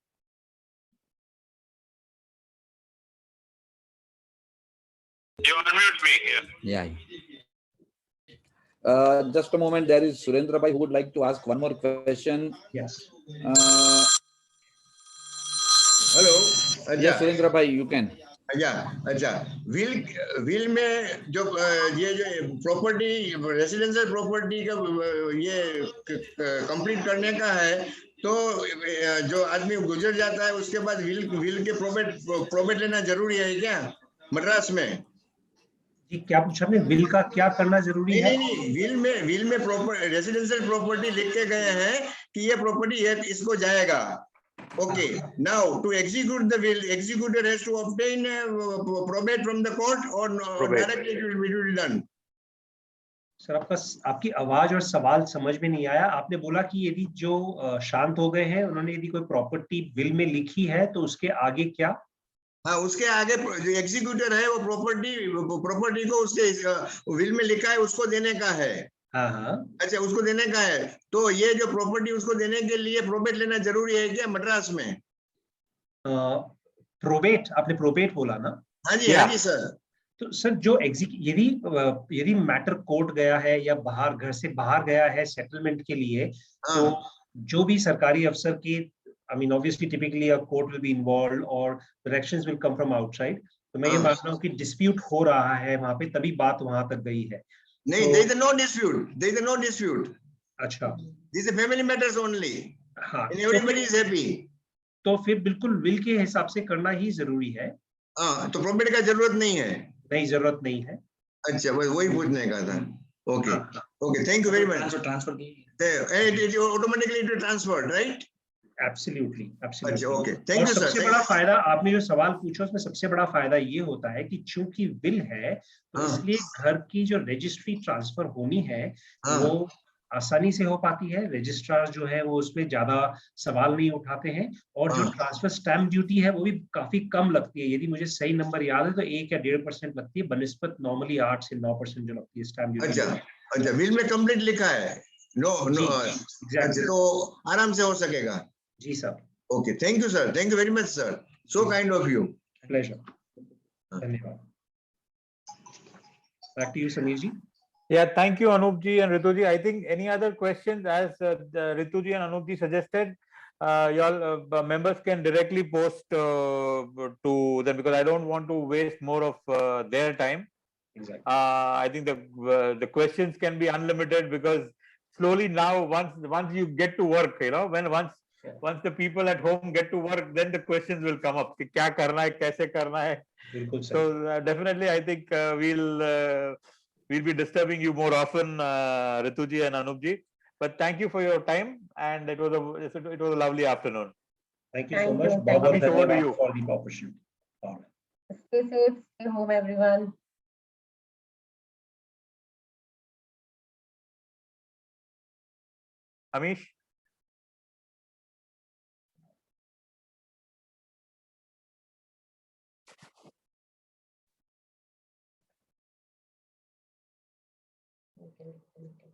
You unmute me here. Yeah. Just a moment. There is Surendra Bhai who would like to ask one more question. Yes. Hello. Yes, Surendra Bhai, you can. अच्छा, विल में जो प्रॉपर्टी, रेसिडेंशियल प्रॉपर्टी का ये complete करने का है, तो जो आदमी गुजर जाता है उसके बाद विल के प्रोबेट लेना जरूरी है क्या मद्रास में? जी क्या पूछा आपने? विल का क्या करना जरूरी है? नहीं, विल में रेसिडेंशियल प्रॉपर्टी लिख के गए हैं कि ये प्रॉपर्टी है, इसको जाएगा. Okay, now to execute the will, executor has to obtain probate from the court or directly it will be done. Sir आपकी आवाज और सवाल समझ में नहीं आया. आपने बोला कि यदि जो शांत हो गए हैं उन्होंने यदि कोई प्रॉपर्टी विल में लिखी है तो उसके आगे क्या? हाँ, उसके आगे जो एग्जीक्यूटर है वो प्रॉपर्टी को उसके विल में लिखा है उसको देने का है. हाँ हाँ। अच्छा, उसको देने का है, तो ये जो प्रॉपर्टी उसको देने के लिए प्रोबेट लेना जरूरी है क्या मद्रास में? प्रोबेट, आपने प्रोबेट बोला ना? हाँ जी, हाँ जी सर। तो सर जो यदि मैटर कोर्ट गया है या बाहर, घर से बाहर गया है सेटलमेंट के लिए, तो जो भी सरकारी अफसर की, I mean obviously typically a court will be involved और directions will come from outside. तो मैं ये मान रहा हूँ कि डिस्प्यूट हो रहा है वहां पे, तभी बात वहां तक गई है। नहीं, there is no dispute, there is no dispute. अच्छा, This is family matters only. हाँ, And everybody is happy. तो फिर बिल्कुल विल के हिसाब से करना ही जरूरी है। हाँ, तो प्रोबेट का जरूरत नहीं है? नहीं, जरूरत नहीं है। अच्छा, बस वही पूछने का था। Okay, okay, thank you very much. Transfer It automatically transferred, right? Absolutely, अच्छा, absolutely. Okay, thank you sir. सबसे बड़ा फायदा, आपने जो सवाल पूछा उसमें सबसे बड़ा फायदा ये होता है कि चूंकि विल है, तो इसलिए घर की जो रजिस्ट्री ट्रांसफर होनी है वो आसानी से हो पाती है। रजिस्ट्रार जो है वो उसमें ज्यादा सवाल नहीं उठाते हैं, और जो ट्रांसफर स्टैम्प ड्यूटी है वो भी काफी कम लगती है। यदि मुझे सही नंबर याद है तो 1 या 1.5% लगती है, बनिस्पत नॉर्मली 8 से 9% जो लगती है स्टैम्प ड्यूटी। अच्छा, अच्छा, विल में कंप्लीट लिखा है? नो नो, अच्छा, तो आराम से हो सकेगा। जी sir. Okay, thank you sir, thank you very much sir, so kind of you. Pleasure, धन्यवाद। Back to you Sameer ji. Yeah, thank you, Anup ji and Ritu ji. I think any other questions, as Ritu ji and Anup ji suggested, y'all members can directly post to them, because I don't want to waste more of their time. Exactly. I think the questions can be unlimited, because slowly now, once you get to work, you know, once the people at home get to work, then the questions will come up. कि क्या करना है, कैसे करना है. So definitely, I think we'll be disturbing you more often, Ritu ji and Anup ji. But thank you for your time, and it was a lovely afternoon. Thank you so much. Thank you. Over to you for the opportunity. Stay safe, stay home, everyone. Amish? Okay.